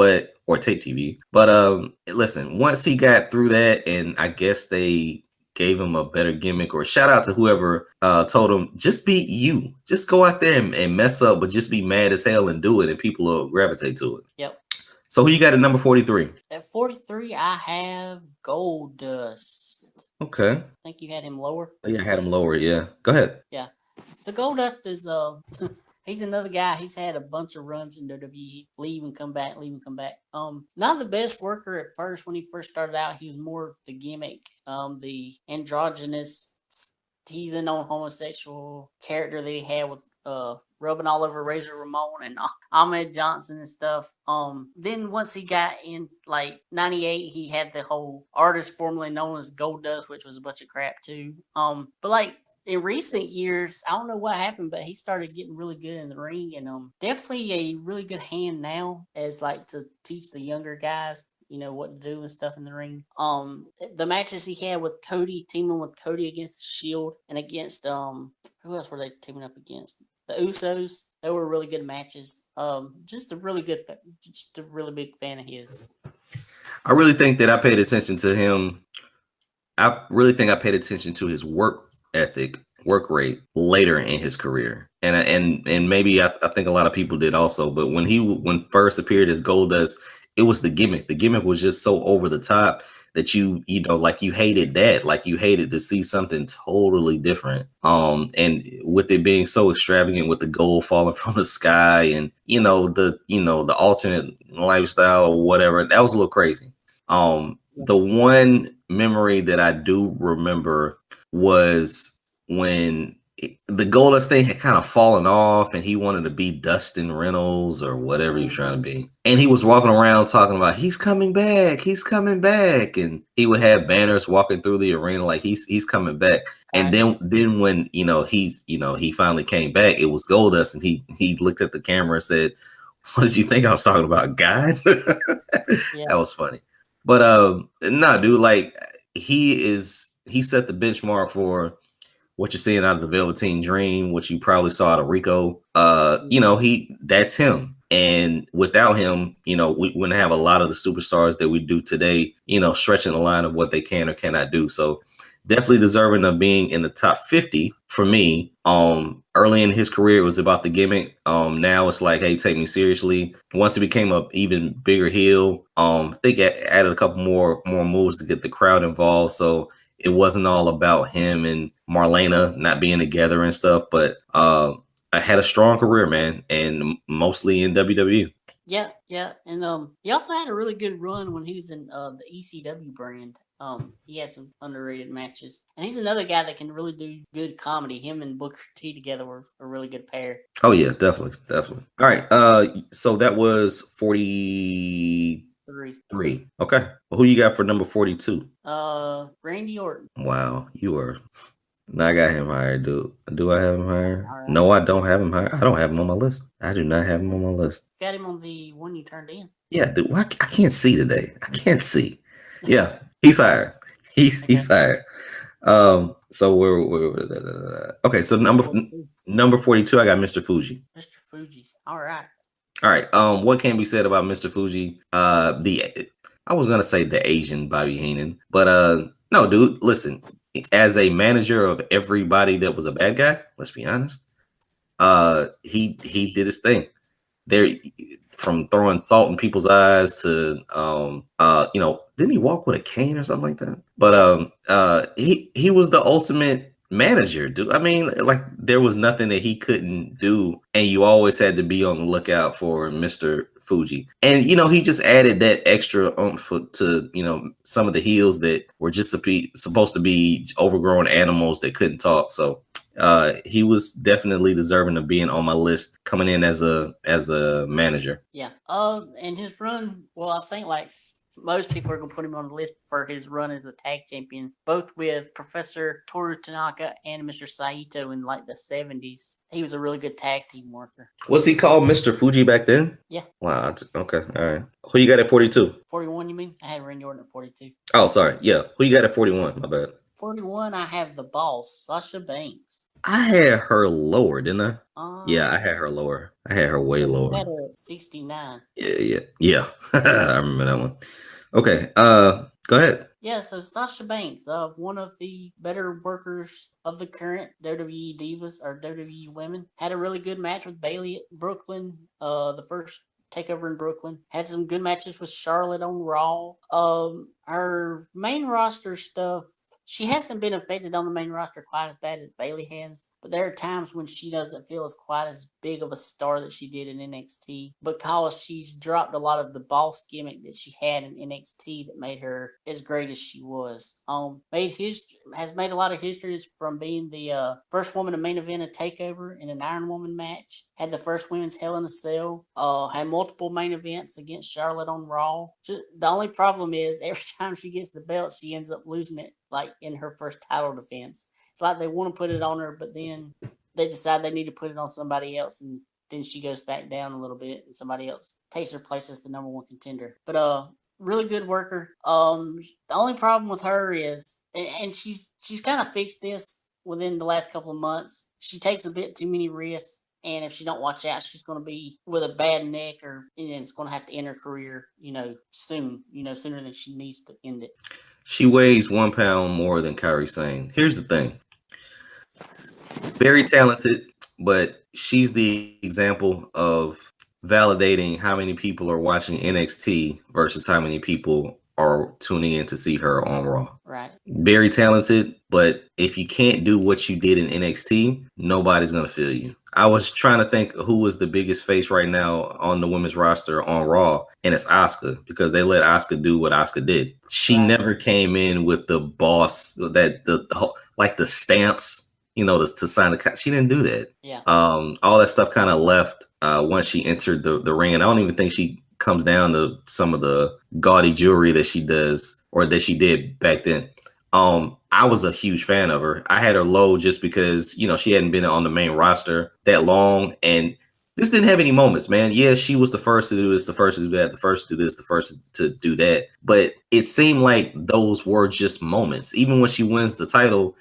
or tape TV. But listen, once he got through that, and I guess they gave him a better gimmick, or shout out to whoever told him, just be you, just go out there and mess up, but just be mad as hell and do it, and people will gravitate to it. Yep. So who you got at number 43? At 43, I have Goldust. Okay. I think you had him lower. Yeah, I had him lower. Yeah, go ahead. Yeah. So Goldust is he's another guy. He's had a bunch of runs in WWE. Leave and come back. Not the best worker at first. When he first started out, he was more of the gimmick, the androgynous, teasing on homosexual character that he had with rubbing all over Razor Ramon and Ahmed Johnson and stuff. Then once he got in like '98, he had the whole artist formerly known as Goldust, which was a bunch of crap too. But like in recent years, I don't know what happened, but he started getting really good in the ring, and definitely a really good hand now as like to teach the younger guys, what to do and stuff in the ring. The matches he had with Cody, teaming with Cody against the Shield and against who else were they teaming up against? The Usos. They were really good matches. Just a really big fan of his. I really think that I paid attention to him. I really think I paid attention to his work ethic, work rate later in his career, and maybe I think a lot of people did also. But when first appeared as Goldust, it was the gimmick. The gimmick was just so over the top that you hated that, like you hated to see something totally different. And with it being so extravagant, with the gold falling from the sky, and the alternate lifestyle or whatever, that was a little crazy. The one memory that I do remember was when the Goldust thing had kind of fallen off, and he wanted to be Dustin Reynolds or whatever he was trying to be. And he was walking around talking about he's coming back, and he would have banners walking through the arena like he's coming back. And then when he finally came back, it was Goldust, and he looked at the camera and said, "What did you think I was talking about, God?" Yeah. That was funny. But dude, like he set the benchmark for what you're seeing out of the Velveteen Dream, which you probably saw out of Rico. That's him. And without him, we wouldn't have a lot of the superstars that we do today, stretching the line of what they can or cannot do. So definitely deserving of being in the top 50 for me. Early in his career, it was about the gimmick. Now it's like, hey, take me seriously. Once he became an even bigger heel, I think it added a couple more moves to get the crowd involved. So it wasn't all about him and Marlena not being together and stuff, but I had a strong career, man, and mostly in WWE. Yeah, and he also had a really good run when he was in the ECW brand. He had some underrated matches, and he's another guy that can really do good comedy. Him and Booker T together were a really good pair. Oh yeah, definitely. All right, so that was 43. Okay, well, who you got for number 42? Randy Orton. Wow, you were. No, I got him higher, dude. Do I have him higher? Right. No, I don't have him higher. I don't have him on my list. I do not have him on my list. Got him on the one you turned in. Yeah, dude. I can't see today. I can't see. Yeah, he's higher. He's higher. So we're okay. So number 42, I got Mr. Fuji. Mr. Fuji. All right. What can be said about Mr. Fuji? I was gonna say the Asian Bobby Heenan, but no, dude. Listen. as a manager of everybody that was a bad guy, let's be honest, he did his thing. There, from throwing salt in people's eyes to didn't he walk with a cane or something like that? But he was the ultimate manager, dude. I mean, like there was nothing that he couldn't do, and you always had to be on the lookout for Mr. Fuji. And he just added that extra oomph to some of the heels that were just supposed to be overgrown animals that couldn't talk. So he was definitely deserving of being on my list coming in as a manager. Yeah. And his run, well, I think like most people are gonna put him on the list for his run as a tag champion, both with Professor Toru Tanaka and Mr. Saito in like the 70s. He was a really good tag team worker. Was he called Mr. Fuji back then? Yeah. Wow. Okay. All right. Who you got at 42? 41, you mean? I had Randy Orton at 42. Oh, sorry. Yeah. Who you got at 41? My bad. 41, I have the boss, Sasha Banks. I had her lower, didn't I? Yeah, I had her lower. I had her way lower. I had her at 69. Yeah. I remember that one. Okay. Go ahead. Yeah, so Sasha Banks, one of the better workers of the current WWE Divas or WWE Women, had a really good match with Bayley at Brooklyn, the first takeover in Brooklyn. Had some good matches with Charlotte on Raw. Her main roster stuff, she hasn't been affected on the main roster quite as bad as Bayley has, but there are times when she doesn't feel as quite as big of a star that she did in NXT because she's dropped a lot of the boss gimmick that she had in NXT that made her as great as she was. Has made a lot of history from being the first woman to main event a takeover in an Iron Woman match. Had the first women's Hell in a Cell. Had multiple main events against Charlotte on Raw. The only problem is every time she gets the belt, she ends up losing it, like in her first title defense. It's like they want to put it on her, but then they decide they need to put it on somebody else, and then she goes back down a little bit, and somebody else takes her place as the number one contender. But really good worker. The only problem with her is, and she's kind of fixed this within the last couple of months, she takes a bit too many risks. And if she don't watch out, she's going to be with a bad neck, and it's going to have to end her career, soon, sooner than she needs to end it. She weighs 1 pound more than Kairi Sane. Here's the thing. Very talented, but she's the example of validating how many people are watching NXT versus how many people are tuning in to see her on Raw. Right. Very talented, but if you can't do what you did in NXT, nobody's going to feel you. I was trying to think who was the biggest face right now on the women's roster on Raw, and it's Asuka, because they let Asuka do what Asuka did. She never came in with the boss, that the stamps, to sign the. She didn't do that. Yeah. All that stuff kind of left once she entered the ring, and I don't even think she comes down to some of the gaudy jewelry that she does or that she did back then. I was a huge fan of her. I had her low just because, she hadn't been on the main roster that long and just didn't have any moments, man. Yeah, she was the first to do this, the first to do that, the first to do this, the first to do that. But it seemed like those were just moments. Even when she wins the title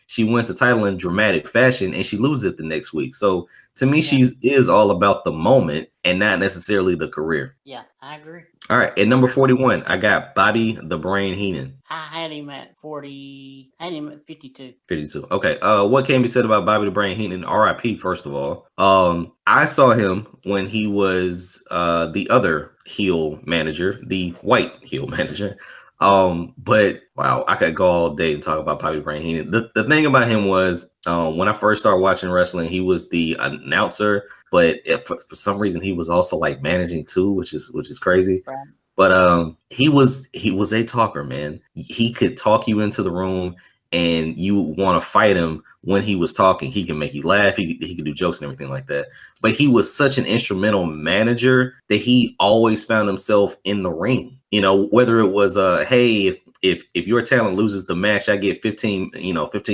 in dramatic fashion and she loses it the next week. So to me, she is all about the moment and not necessarily the career. Yeah, I agree. All right, at number 41, I got Bobby the Brain Heenan. I had him at 40. I had him at 52. 52. Okay. What can be said about Bobby the Brain Heenan? R.I.P. First of all. I saw him when he was the other heel manager, the white heel manager. But wow, I could go all day and talk about Bobby the Brain Heenan. The thing about him was when I first started watching wrestling, he was the announcer, but for some reason he was also like managing too, which is crazy. Right. But he was a talker, man. He could talk you into the room and you want to fight him when he was talking. He can make you laugh. He could do jokes and everything like that. But he was such an instrumental manager that he always found himself in the ring. Whether it was hey, if your talent loses the match, I get 15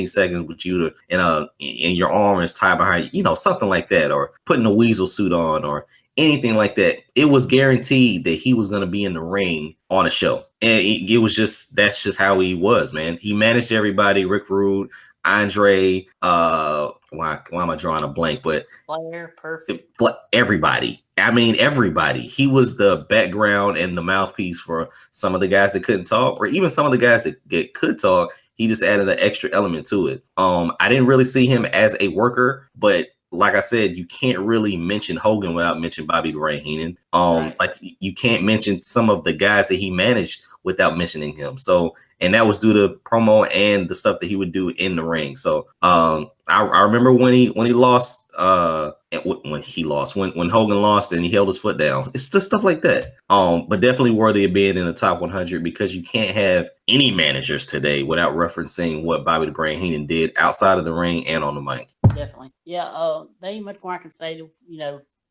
seconds with you to and your arm is tied behind, something like that, or putting a weasel suit on or anything like that. It was guaranteed that he was going to be in the ring on a show. And it was that's just how he was, man. He managed everybody, Rick Rude, Andre, why am I drawing a blank? But Flair, perfect. Everybody. I mean, everybody. He was the background and the mouthpiece for some of the guys that couldn't talk, or even some of the guys that could talk. he just added an extra element to it. I didn't really see him as a worker, but like I said, you can't really mention Hogan without mentioning Bobby the Brain Heenan. Right. Like you can't mention some of the guys that he managed without mentioning him. So, and that was due to promo and the stuff that he would do in the ring. So, I remember when he lost, when Hogan lost and he held his foot down. It's just stuff like that. But definitely worthy of being in the top 100 because you can't have any managers today without referencing what Bobby the Brain Heenan did outside of the ring and on the mic. Definitely. Yeah, there ain't much more I can say to,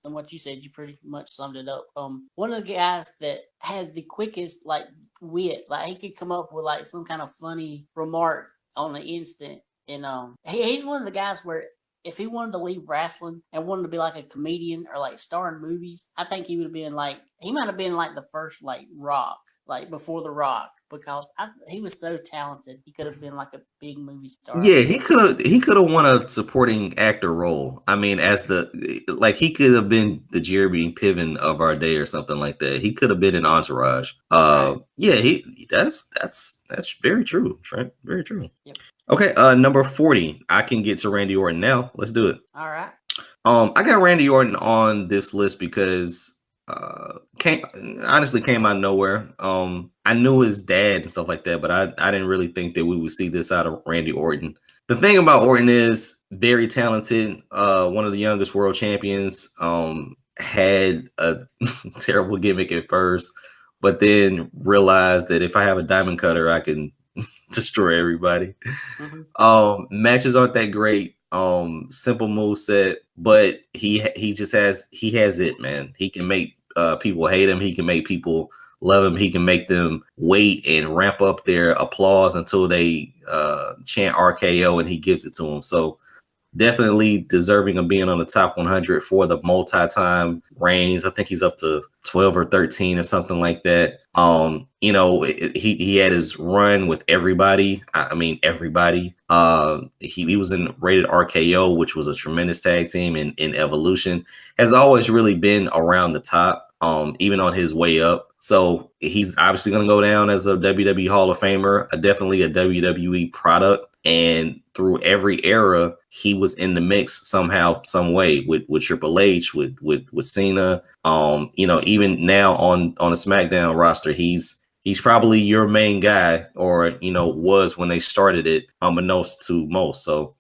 than what you said. You pretty much summed it up. One of the guys that had the quickest like wit, like he could come up with like some kind of funny remark on the instant. And he's one of the guys where if he wanted to leave wrestling and wanted to be like a comedian or like star in movies, I think he would have been like, he might have been like the first like Rock, like before the Rock, because he was so talented. He could have been like a big movie star. Yeah, he could have won a supporting actor role. I mean, he could have been the Jeremy Piven of our day or something like that. He could have been an Entourage. Right. Yeah, that's very true, Trent. Very true. Yep. Okay, number 40. I can get to Randy Orton now. Let's do it. All right. I got Randy Orton on this list because came out of nowhere. I knew his dad and stuff like that, but I didn't really think that we would see this out of Randy Orton. The thing about Orton is very talented. One of the youngest world champions. Had a terrible gimmick at first, but then realized that if I have a diamond cutter, I can destroy everybody. Mm-hmm. Matches aren't that great. Simple move set, but he has it, man. He can make people hate him. He can make people love him. He can make them wait and ramp up their applause until they chant RKO, and he gives it to them. So definitely deserving of being on the top 100 for the multi-time reigns. I think he's up to 12 or 13 or something like that. He had his run with everybody. I mean, everybody. He was in Rated RKO, which was a tremendous tag team in Evolution. Has always really been around the top, even on his way up. So he's obviously going to go down as a WWE Hall of Famer, definitely a WWE product. And through every era, he was in the mix somehow, some way with Triple H, with Cena. Even now on a SmackDown roster, he's probably your main guy, or was when they started it, unbeknownst to most. So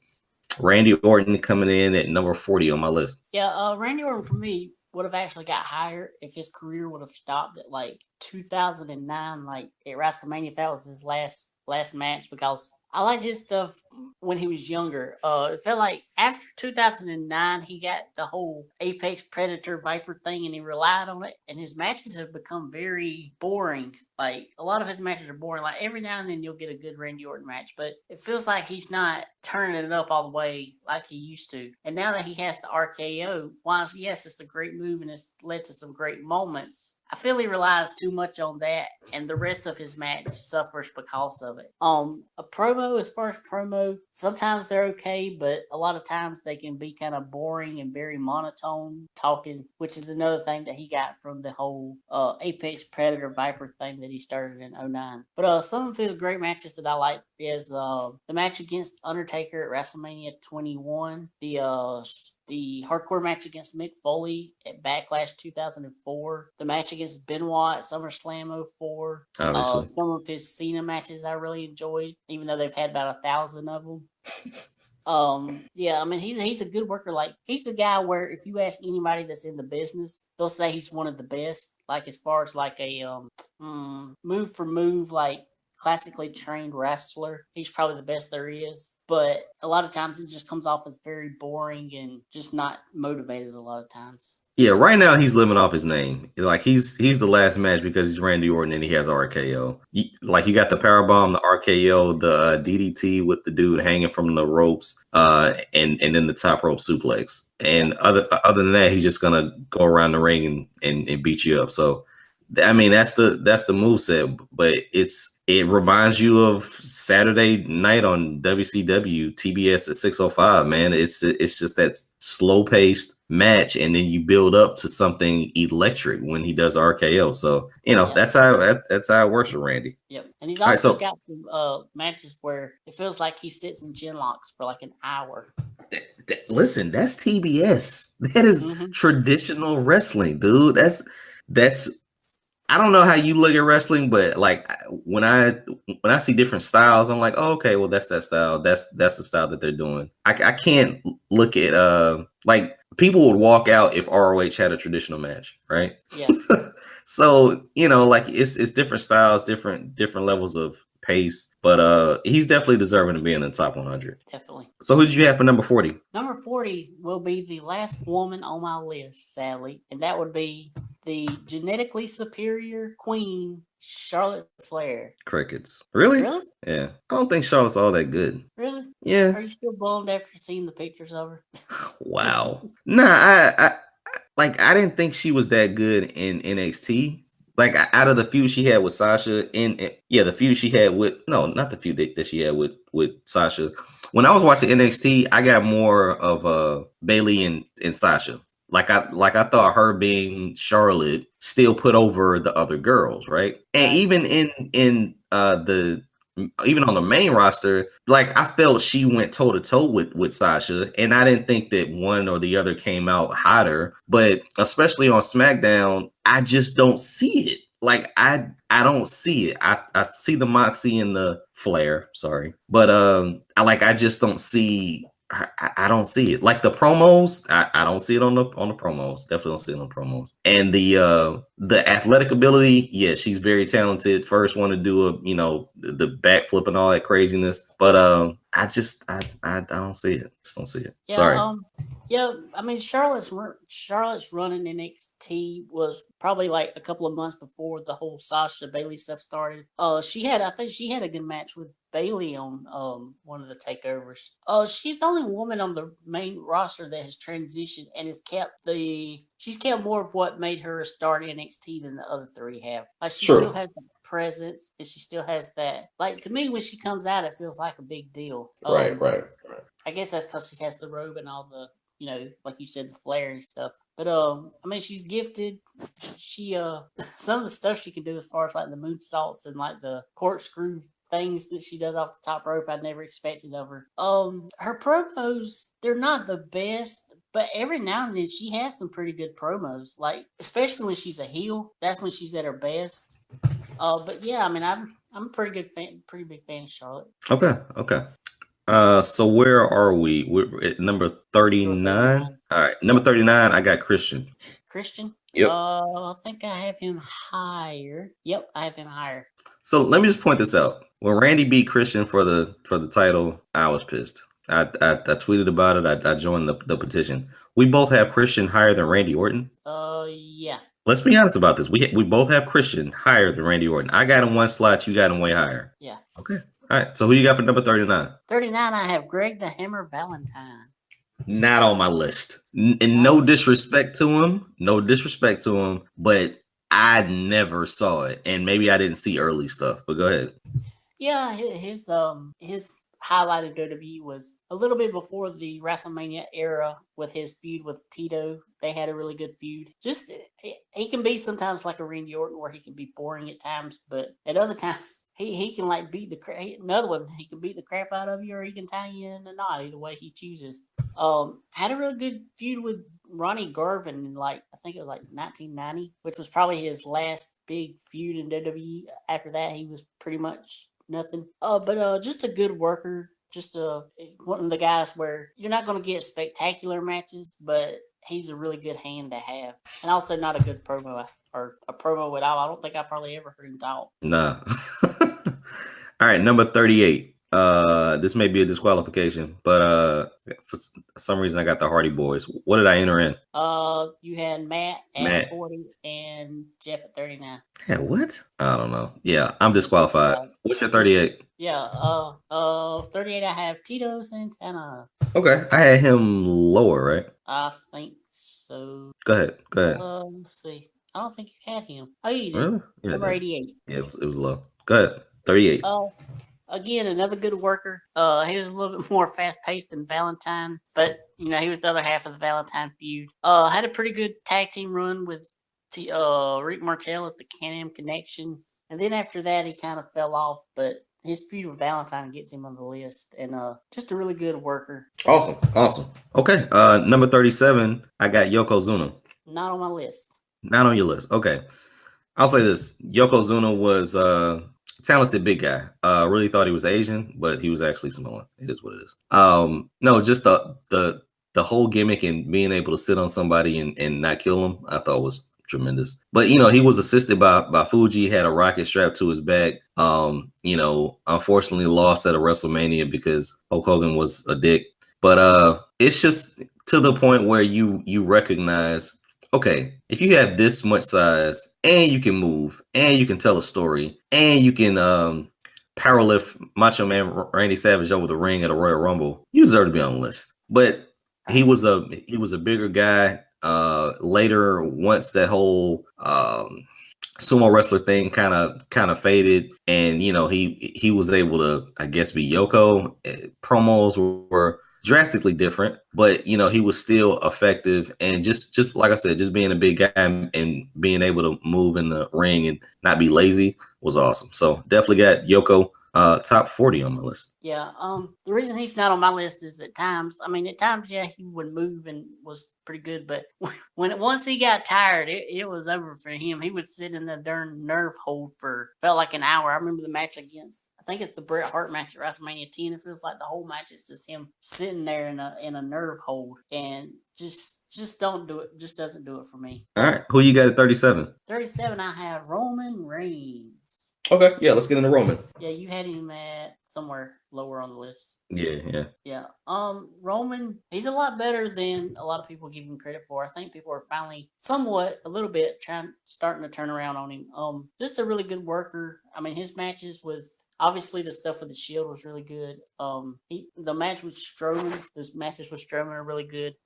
Randy Orton coming in at number 40 on my list. Yeah, Randy Orton for me would have actually got higher if his career would have stopped at like 2009, like at WrestleMania. If that was his last match, because I liked his stuff when he was younger. It felt like after 2009, he got the whole Apex Predator Viper thing, and he relied on it. And his matches have become very boring. Like a lot of his matches are boring. Like every now and then you'll get a good Randy Orton match, but it feels like he's not turning it up all the way like he used to. And now that he has the RKO, whilst yes, it's a great move and it's led to some great moments, I feel he relies too much on that, and the rest of his match suffers because of it. A promo, as far as promo, sometimes they're okay, but a lot of times they can be kind of boring and very monotone talking, which is another thing that he got from the whole Apex Predator Viper thing that he started in 2009. But some of his great matches that I like is the match against Undertaker at WrestleMania 21, the hardcore match against Mick Foley at Backlash 2004, the match against Benoit at SummerSlam 04. Some of his Cena matches I really enjoyed, even though they've had about 1,000 of them. Yeah, I mean, he's a good worker. Like, he's the guy where if you ask anybody that's in the business, they'll say he's one of the best. Like, as far as like a move for move, like classically trained wrestler, he's probably the best there is. But a lot of times it just comes off as very boring and just not motivated a lot of times. Yeah, right now he's living off his name. Like he's the last match because he's Randy Orton and he has RKO. You got the powerbomb, the RKO, the DDT with the dude hanging from the ropes, and then the top rope suplex. And other than that, he's just gonna go around the ring and beat you up. So I mean, that's the moveset, but it reminds you of Saturday night on WCW TBS at 6:05. Man, it's just that slow paced, match, and then you build up to something electric when he does RKO. So that's how it works with Randy. Yep, and he's also got some matches where it feels like he sits in chin locks for like an hour. Listen, that's TBS. That is traditional wrestling, dude. That's. I don't know how you look at wrestling, but like when I see different styles, I'm like, oh, okay, well that's that style. That's the style that they're doing. I can't look at like people would walk out if ROH had a traditional match, right? Yeah. So like it's different styles, different levels of pace, but he's definitely deserving of being in the top 100. Definitely. So who did you have for number 40? Number 40 will be the last woman on my list, sadly, and that would be the genetically superior queen, Charlotte Flair. Crickets. Really? Really? Yeah. I don't think Charlotte's all that good. Really? Yeah. Are you still bummed after seeing the pictures of her? Wow. Nah, I didn't think she was that good in NXT. Like out of the feud she had with Sasha, the feud she had with not the feud that she had with Sasha. When I was watching NXT, I got more of Bayley and Sasha. Like I thought her being Charlotte still put over the other girls, right? And even in even on the main roster, like I felt she went toe to toe with Sasha, and I didn't think that one or the other came out hotter. But especially on SmackDown, I just don't see it. Like I don't see it. I see the moxie and the flair. Sorry, but I just don't see. I don't see it. Like the promos, I don't see it on the promos. Definitely don't see it on the promos. And the athletic ability, yeah, she's very talented. First one to do the backflip and all that craziness. But I don't see it. Just don't see it. Yeah, Sorry. Yeah, I mean Charlotte's run in NXT was probably like a couple of months before the whole Sasha Bayley stuff started. I think she had a good match with Bayley on one of the takeovers. She's the only woman on the main roster that has transitioned and she's kept more of what made her a star in NXT than the other three have. Like she still has the presence and she still has that. Like to me, when she comes out, it feels like a big deal. Right. I guess that's because she has the robe and all the, like you said, the flair and stuff. But I mean, she's gifted. She some of the stuff she can do as far as like the moonsaults and like the corkscrew things that she does off the top rope, I never expected of her. Her promos, they're not the best, but every now and then she has some pretty good promos. Like especially when she's a heel, that's when she's at her best. But yeah, I mean, I'm a pretty big fan of Charlotte. Okay. So where are we? We're at number 39. All right, number 39. I got Christian. Yep. I think I have him higher. Yep, I have him higher. So let me just point this out. When Randy beat Christian for the title, I was pissed. I tweeted about it. I joined the petition. We both have Christian higher than Randy Orton. Yeah. Let's be honest about this. We both have Christian higher than Randy Orton. I got him one slot. You got him way higher. Yeah. Okay. All right. So who you got for number 39? 39, I have Greg the Hammer Valentine. Not on my list. And no disrespect to him, but I never saw it. And maybe I didn't see early stuff, but go ahead. Yeah, his highlight of WWE was a little bit before the WrestleMania era with his feud with Tito. They had a really good feud. Just he can be sometimes like a Randy Orton where he can be boring at times, but at other times he can like beat the crap. Another one, he can beat the crap out of you, or he can tie you in a knot. Either way he chooses. Had a really good feud with Ronnie Garvin in I think it was 1990, which was probably his last big feud in WWE. After that, he was pretty much nothing. But just a good worker. Just one of the guys where you're not going to get spectacular matches, but he's a really good hand to have. And also not a good promo or a promo at all. I don't think I probably ever heard him talk. Nah. All right, number 38. This may be a disqualification, but for some reason I got the Hardy Boys. What did I enter in? You had Matt at 40 and Jeff at 39. Yeah, what? I don't know. Yeah, I'm disqualified. What's your 38? Yeah, 38 I have Tito Santana. Okay, I had him lower, right? I think so. Go ahead. Let's see. I don't think you had him. Oh, you did. Really? Yeah, number 88. Yeah, it was low. Go ahead. 38. again, another good worker. He was a little bit more fast paced than Valentine, but he was the other half of the Valentine feud. Had a pretty good tag team run with Rick Martel as the Can-Am Connection, and then after that he kind of fell off. But his feud with Valentine gets him on the list, and just a really good worker. Awesome. Okay, number 37, I got Yokozuna. Not on my list. Not on your list. Okay. I'll say this. Yokozuna was a talented big guy. Really thought he was Asian, but he was actually Samoan. It is what it is. No, just the whole gimmick and being able to sit on somebody and not kill him, I thought was tremendous. But he was assisted by Fuji, had a rocket strapped to his back. Unfortunately lost at a WrestleMania because Hulk Hogan was a dick. But it's just to the point where you recognize, okay, if you have this much size and you can move and you can tell a story and you can powerlift Macho Man Randy Savage over the ring at a Royal Rumble, you deserve to be on the list. But he was a bigger guy. Later, once that whole sumo wrestler thing kind of faded, and he was able to, I guess, be Yoko. Promos were drastically different, but he was still effective, and just like I said, just being a big guy and being able to move in the ring and not be lazy was awesome. So definitely got Yoko top 40 on my list. Yeah, the reason he's not on my list is at times, yeah, he would move and was pretty good, but once he got tired, it was over for him. He would sit in the darn nerve hold for felt like an hour. I remember the match against, I think it's the Bret Hart match at WrestleMania 10. It feels like the whole match is just him sitting there in a nerve hold, and just don't do it. Just doesn't do it for me. All right, who you got at 37? 37, I have Roman Reigns. Okay, yeah, let's get into Roman. Yeah, you had him at somewhere lower on the list. Yeah. Roman, he's a lot better than a lot of people give him credit for. I think people are finally a little bit starting to turn around on him. Just a really good worker. His matches with, obviously the stuff with the Shield was really good. The match with Strowman, those matches with Strowman are really good.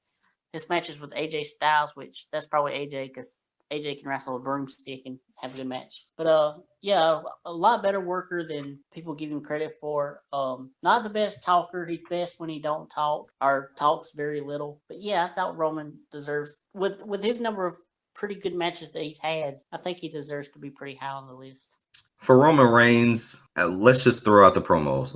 His matches with AJ Styles, which that's probably AJ because AJ can wrestle a broomstick and have a good match. But yeah, a lot better worker than people give him credit for. Not the best talker. He's best when he don't talk or talks very little. But yeah, I thought Roman deserves, with his number of pretty good matches that he's had, I think he deserves to be pretty high on the list. For Roman Reigns, let's just throw out the promos.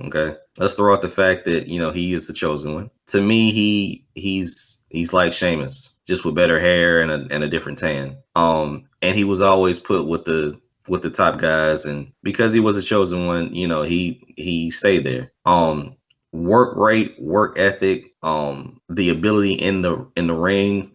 Okay, let's throw out the fact that he is the chosen one. To me, he's like Sheamus, just with better hair and a different tan. And he was always put with the top guys, and because he was a chosen one, he stayed there. Work rate, work ethic, the ability in the ring,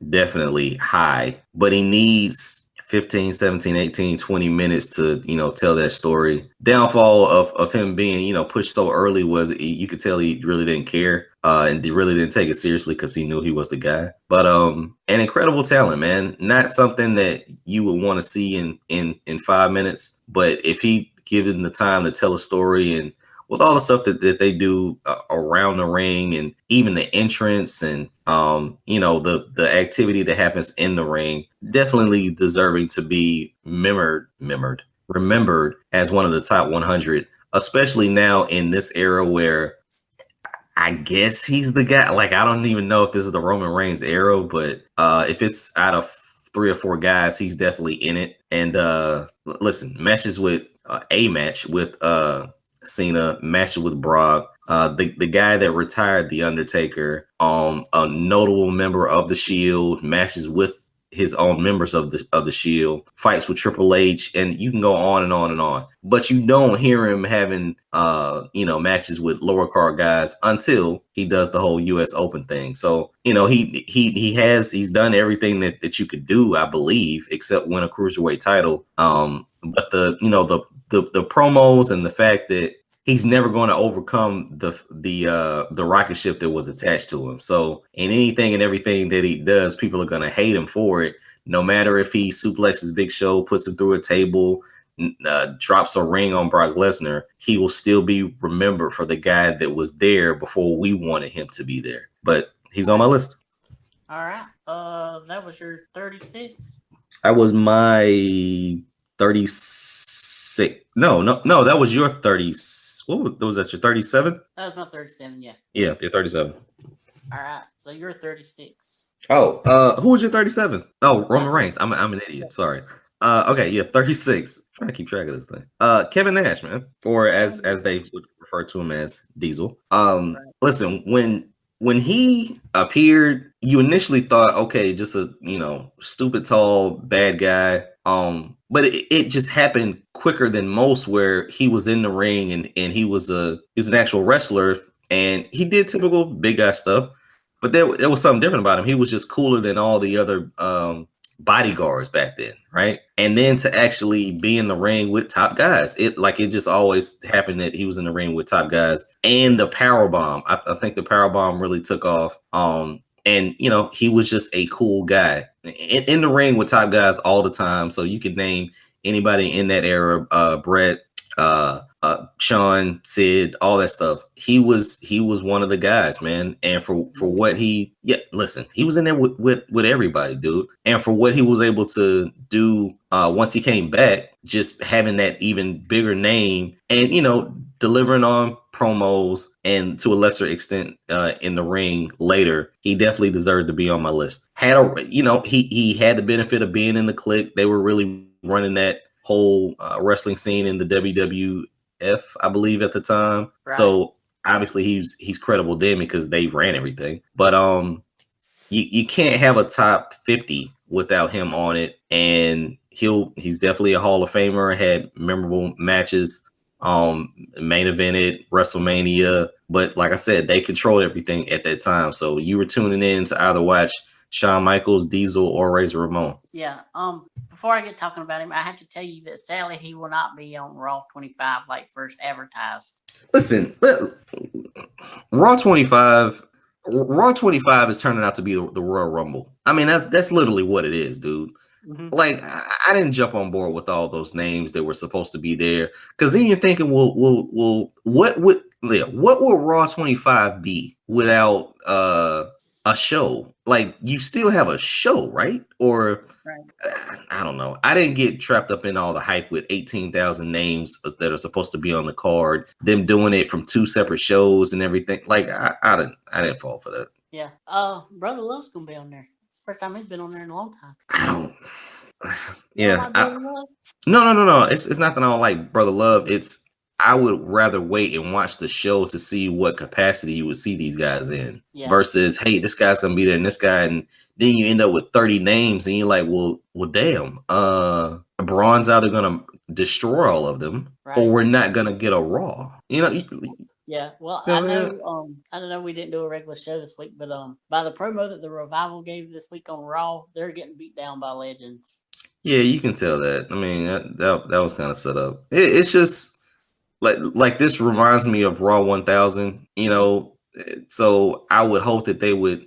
definitely high, but he needs 15, 17, 18, 20 minutes to, tell that story. Downfall of him being, pushed so early was you could tell he really didn't care and he really didn't take it seriously because he knew he was the guy. But an incredible talent, man. Not something that you would want to see in 5 minutes. But if he given the time to tell a story, and with all the stuff that they do around the ring, and even the entrance and the activity that happens in the ring, definitely deserving to be remembered as one of the top 100, especially now in this era where I guess he's the guy. Like, I don't even know if this is the Roman Reigns era, but if it's out of 3 or 4 guys, he's definitely in it. And listen, matches with a match with Cena, matches with Brock, the guy that retired The Undertaker, a notable member of the Shield, matches with his own members of the Shield, fights with Triple H, and you can go on and on and on. But you don't hear him having matches with lower card guys until he does the whole US Open thing. So, he's done everything that you could do, I believe, except win a cruiserweight title. But the promos and the fact that he's never going to overcome the rocket ship that was attached to him. So in anything and everything that he does, people are going to hate him for it. No matter if he suplexes Big Show, puts him through a table, drops a ring on Brock Lesnar, he will still be remembered for the guy that was there before we wanted him to be there. But he's on my list. All right. That was your 36. That was my 36. No, that was your 30. What was that? Your 37? That was my 37. Yeah. Yeah, you're 37. All right. So you're 36. Oh, who was your 37? Oh, Roman My Reigns. I'm an idiot. Sorry. Okay, yeah, 36. Trying to keep track of this thing. Kevin Nash, man, or as they would refer to him as Diesel. Listen, when he appeared, you initially thought, okay, just a stupid tall bad guy. But it just happened quicker than most, where he was in the ring and he was an actual wrestler, and he did typical big guy stuff. But there was something different about him. He was just cooler than all the other bodyguards back then, right? And then to actually be in the ring with top guys, it just always happened that he was in the ring with top guys. And the power bomb, I think the power bomb really took off. And he was just a cool guy in the ring with top guys all the time. So you could name anybody in that era, Brett, Sean, Sid, all that stuff. He was one of the guys, man. And for what he was in there with everybody, dude. And for what he was able to do once he came back, just having that even bigger name and delivering on promos, and to a lesser extent in the ring later, he definitely deserved to be on my list. He had the benefit of being in the Clique. They were really running that whole wrestling scene in the WWE-F, I believe, at the time. Right. So obviously he's credible then because they ran everything. But you can't have a top 50 without him on it. And he's definitely a Hall of Famer. Had memorable matches, main evented WrestleMania. But like I said, they controlled everything at that time. So you were tuning in to either watch Shawn Michaels, Diesel, or Razor Ramon. Yeah. Before I get talking about him, I have to tell you that sadly he will not be on Raw 25 like first advertised. Listen, Raw 25 is turning out to be the Royal Rumble. I mean, that's literally what it is, dude. Mm-hmm. Like, I didn't jump on board with all those names that were supposed to be there, because then you're thinking, well, what would Raw 25 be without a show? Like, you still have a show, right? Or I don't know. I didn't get trapped up in all the hype with 18,000 names that are supposed to be on the card, them doing it from two separate shows and everything. Like, I didn't fall for that. Yeah. Brother Love's gonna be on there. It's the first time he's been on there in a long time. I don't. Yeah. No. It's not that I don't like Brother Love. It's I would rather wait and watch the show to see what capacity you would see these guys in, versus, hey, this guy's gonna be there and this guy, and then you end up with 30 names and you're like, well, damn, Braun's either gonna destroy all of them, or we're not gonna get a Raw. Yeah, well, I know. I don't know. We didn't do a regular show this week, but by the promo that the Revival gave this week on Raw, they're getting beat down by legends. Yeah, you can tell that. I mean, that was kind of set up. It's just like this reminds me of Raw 1000. So I would hope that they would.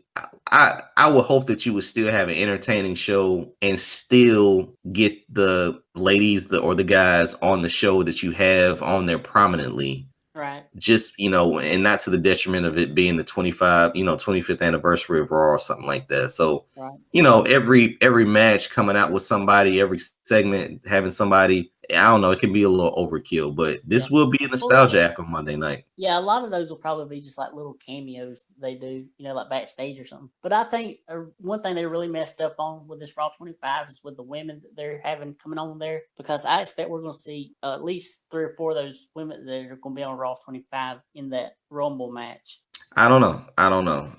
I would hope that you would still have an entertaining show and still get the ladies or the guys on the show that you have on there prominently. Right. Just, and not to the detriment of it being the 25th anniversary of Raw or something like that. So, every match coming out with somebody, every segment having somebody, I don't know, it can be a little overkill, but this will be a nostalgia act on Monday night. Yeah, a lot of those will probably be just like little cameos they do, like backstage or something. But I think one thing they really messed up on with this Raw 25 is with the women that they're having coming on there, because I expect we're going to see at least 3 or 4 of those women that are going to be on Raw 25 in that Rumble match. I don't know.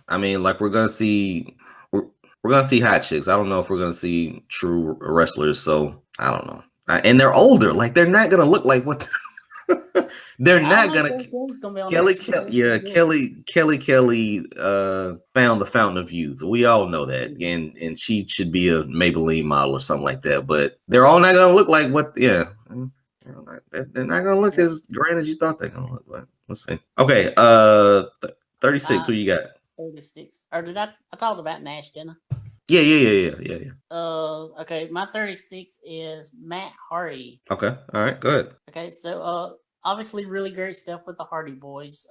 I mean, like, we're going to see hot chicks. I don't know if we're going to see true wrestlers, so I don't know. And they're older. Like, they're not going to look like what they're not going to. Kelly found the fountain of youth. We all know that. And she should be a Maybelline model or something like that. But they're all not going to look like what. Yeah. They're not going to look as great as you thought they're going to look like. Let's see. Okay. 36. Who you got? 36. Or did I talked about Nash, didn't I? Yeah. Okay, my 36 is Matt Hardy. Okay, all right, go ahead. Okay, so obviously really great stuff with the Hardy Boys.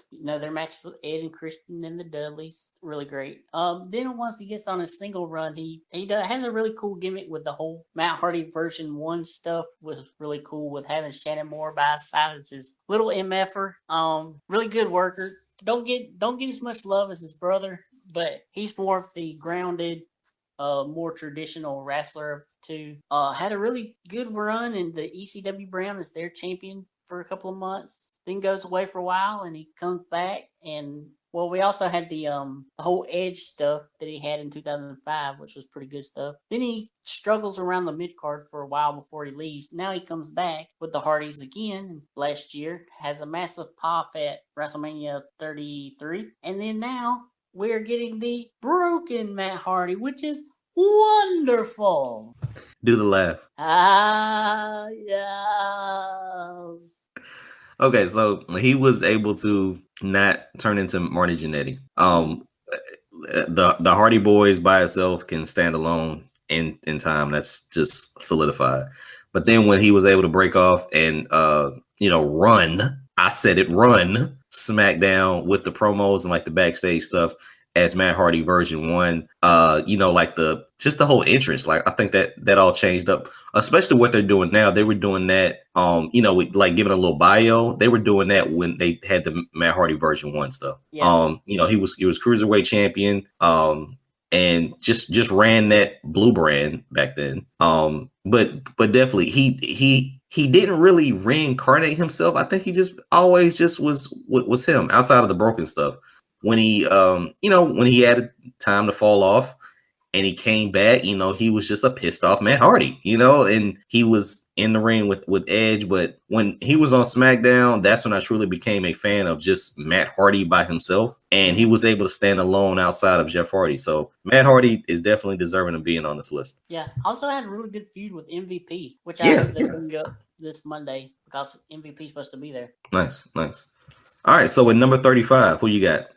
Their match with Edge and Christian and the Dudleys, really great. Then once he gets on a single run, has a really cool gimmick with the whole Matt Hardy version 1 stuff. Was really cool with having Shannon Moore by his side as his little MFer. Really good worker. Don't get as much love as his brother, but he's more of the grounded, more traditional wrestler of the two. Had a really good run in the ECW brand as their champion for a couple of months, then goes away for a while, and he comes back. And well, we also had the whole Edge stuff that he had in 2005, which was pretty good stuff. Then he struggles around the mid card for a while before he leaves. Now he comes back with the Hardys again last year, has a massive pop at WrestleMania 33, and then now we're getting the broken Matt Hardy, which is wonderful. Do the laugh. Ah, yes. Okay, so he was able to not turn into Marty Jannetty. The Hardy Boys by itself can stand alone in time. That's just solidified. But then when he was able to break off and run, I said it, run SmackDown with the promos and like the backstage stuff as Matt Hardy version 1, like the whole entrance. Like I think that all changed up, especially what they're doing now. They were doing that, with like giving a little bio. They were doing that when they had the Matt Hardy version 1 stuff. Yeah. He was cruiserweight champion, and just ran that blue brand back then. But definitely he didn't really reincarnate himself. I think he just always just was him outside of the broken stuff. When he when he had time to fall off and he came back, he was just a pissed off Matt Hardy, and he was in the ring with Edge. But when he was on SmackDown, that's when I truly became a fan of just Matt Hardy by himself, and he was able to stand alone outside of Jeff Hardy. So Matt Hardy is definitely deserving of being on this list. Yeah, also had a really good feud with MVP, which I hope they bring up this Monday because MVP is supposed to be there. Nice. All right, so with number 35, who you got?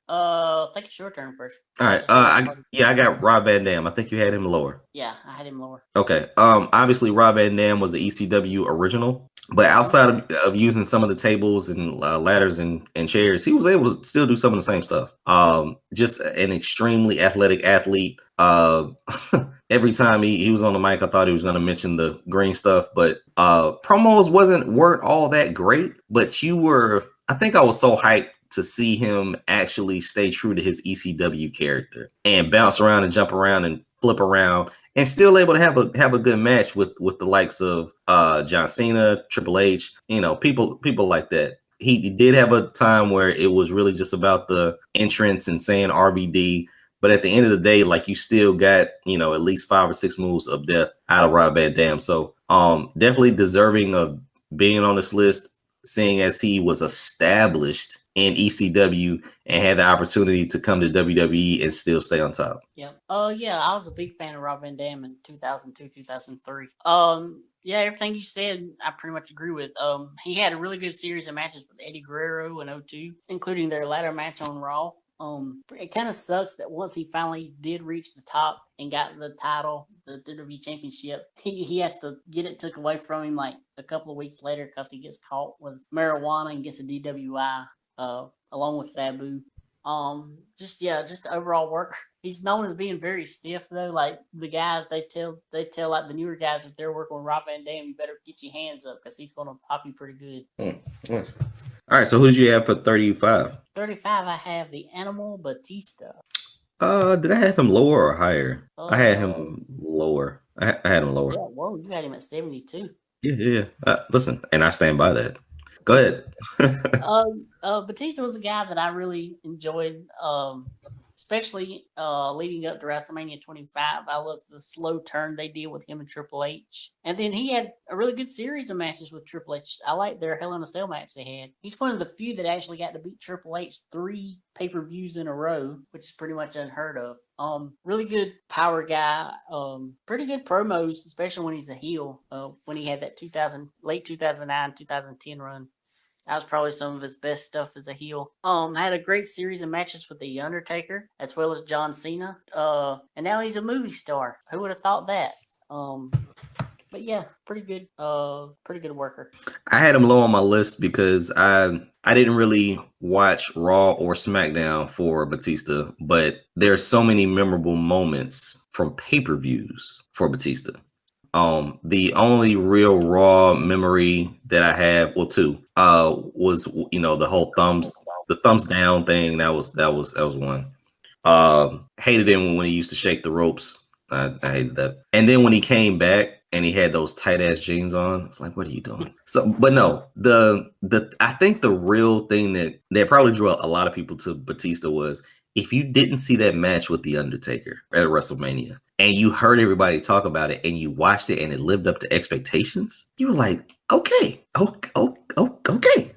Take a short turn first. All right, I got Rob Van Dam. I think you had him lower. Yeah, I had him lower. Okay. Obviously Rob Van Dam was the ECW original, but outside of using some of the tables and ladders and chairs, he was able to still do some of the same stuff. Just an extremely athletic athlete. Every time he was on the mic, I thought he was going to mention the green stuff, but promos weren't all that great. But I think I was so hyped to see him actually stay true to his ECW character and bounce around and jump around and flip around and still able to have a good match with the likes of John Cena, Triple H, people like that. He did have a time where it was really just about the entrance and saying RVD. But at the end of the day, like you still got, at least 5 or 6 moves of death out of Rob Van Dam. So definitely deserving of being on this list, seeing as he was established in ECW and had the opportunity to come to WWE and still stay on top. Yeah. Yeah, I was a big fan of Rob Van Dam in 2002, 2003. Yeah, everything you said, I pretty much agree with. He had a really good series of matches with Eddie Guerrero in 2002, including their ladder match on Raw. It kind of sucks that once he finally did reach the top and got the title, the WWE Championship, he has to get it took away from him like a couple of weeks later because he gets caught with marijuana and gets a DWI along with Sabu. Just overall work. He's known as being very stiff though. Like the guys, they tell like the newer guys if they're working with Rob Van Dam, you better get your hands up because he's gonna pop you pretty good. Nice. All right, so who did you have for 35? 35, I have the Animal Batista. Did I have him lower or higher? I had him lower. I had him lower. Yeah, whoa, you had him at 72. Yeah. Listen, and I stand by that. Go ahead. Batista was the guy that I really enjoyed, especially leading up to WrestleMania 25. I loved the slow turn they did with him and Triple H. And then he had a really good series of matches with Triple H. I like their Hell in a Cell match they had. He's one of the few that actually got to beat Triple H 3 pay-per-views in a row, which is pretty much unheard of. Really good power guy. Pretty good promos, especially when he's a heel. When he had that late 2009, 2010 run. That was probably some of his best stuff as a heel. Had a great series of matches with The Undertaker as well as John Cena. And now he's a movie star. Who would have thought that? But yeah, pretty good worker. I had him low on my list because I didn't really watch Raw or SmackDown for Batista, but there's so many memorable moments from pay-per-views for Batista. The only real Raw memory that I have, well, two, was the whole the thumbs down thing. That was one. Hated him when he used to shake the ropes. I hated that. And then when he came back and he had those tight ass jeans on, it's like, what are you doing? So, but no, the I think the real thing that probably drew a lot of people to Batista was if you didn't see that match with The Undertaker at WrestleMania and you heard everybody talk about it and you watched it and it lived up to expectations, you were like, okay, okay,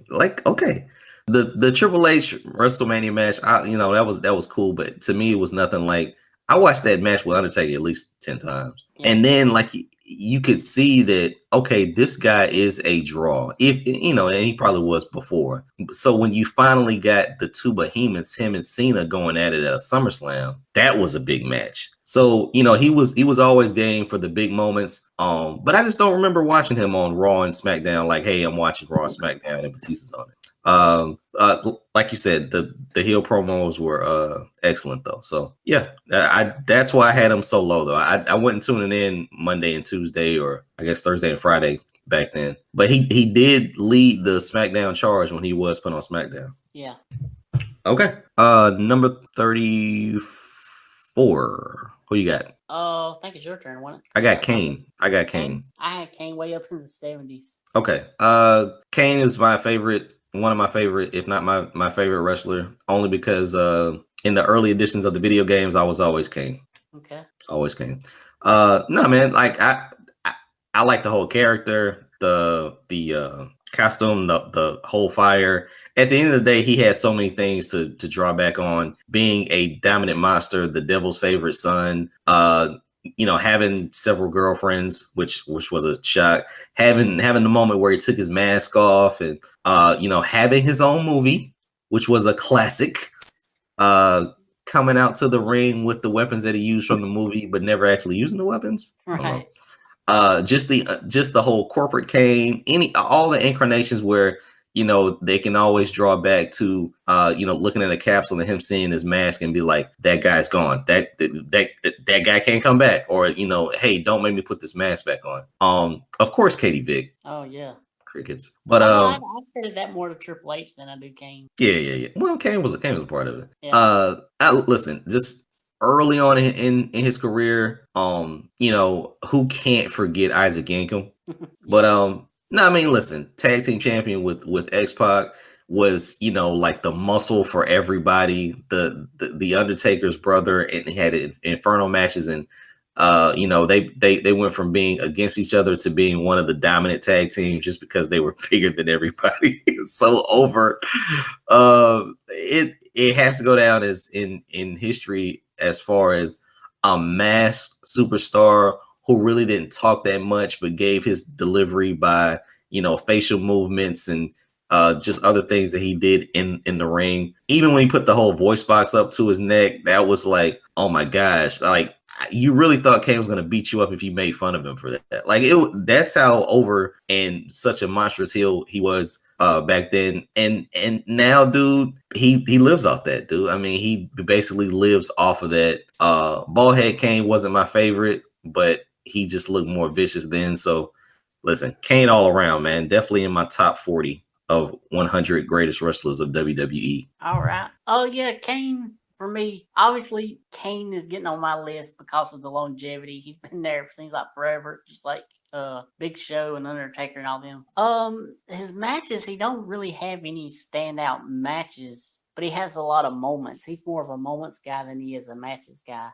like, okay. The Triple H WrestleMania match, that was cool, but to me it was nothing like. I watched that match with Undertaker at least 10 times, and then like you could see that okay, this guy is a draw. If and he probably was before. So when you finally got the two behemoths, him and Cena going at it at a SummerSlam, that was a big match. So he was always game for the big moments. But I just don't remember watching him on Raw and SmackDown. Like, hey, I'm watching Raw and SmackDown and Batista's on it. Like you said, the heel promos were excellent though. So yeah, that's why I had him so low though. I wasn't tuning in Monday and Tuesday, or I guess Thursday and Friday back then. But he did lead the SmackDown charge when he was put on SmackDown. Yeah. Okay. Number 34. Who you got? I think it's your turn, wasn't it? I got Kane. I had Kane way up in the 70s. Okay. Kane is my favorite. One of my favorite, if not my favorite wrestler, only because in the early editions of the video games, I was always Kane. Okay. Always Kane. No, man, like I like the whole character, the costume, the whole fire. At the end of the day, he has so many things to draw back on. Being a dominant monster, the devil's favorite son, having several girlfriends, which was a shock. Having the moment where he took his mask off, and having his own movie, which was a classic. Coming out to the ring with the weapons that he used from the movie, but never actually using the weapons. Right. Just the whole corporate Kane, all the incarnations where they can always draw back to looking at a capsule and him seeing his mask and be like, that guy's gone, that guy can't come back, or hey, don't make me put this mask back on. Of course, Katie Vick. Oh yeah. Crickets. But I credit that more to Triple H than I do Kane. Yeah. Well, Kane was a part of it. Yeah. Listen, just early on in his career, who can't forget Isaac Yankem? Yes. But no, I mean, listen, tag team champion with X-Pac was, like the muscle for everybody. The Undertaker's brother, and he had inferno matches, and they went from being against each other to being one of the dominant tag teams just because they were bigger than everybody. So over. It has to go down as in history as far as a mass superstar who really didn't talk that much but gave his delivery by facial movements and just other things that he did in the ring. Even when he put the whole voice box up to his neck, that was like, oh my gosh, like you really thought Kane was going to beat you up if you made fun of him for that. Like that's how over and such a monstrous heel he was back then. And now, dude, he lives off that, dude. I mean, he basically lives off of that. Baldhead Kane wasn't my favorite, but he just looked more vicious then. So listen, Kane all around, man. Definitely in my top 40 of 100 greatest wrestlers of WWE. All right. Oh yeah, Kane. For me, obviously, Kane is getting on my list because of the longevity. He's been there, seems like forever, just like Big Show and Undertaker and all them. His matches, he don't really have any standout matches, but he has a lot of moments. He's more of a moments guy than he is a matches guy.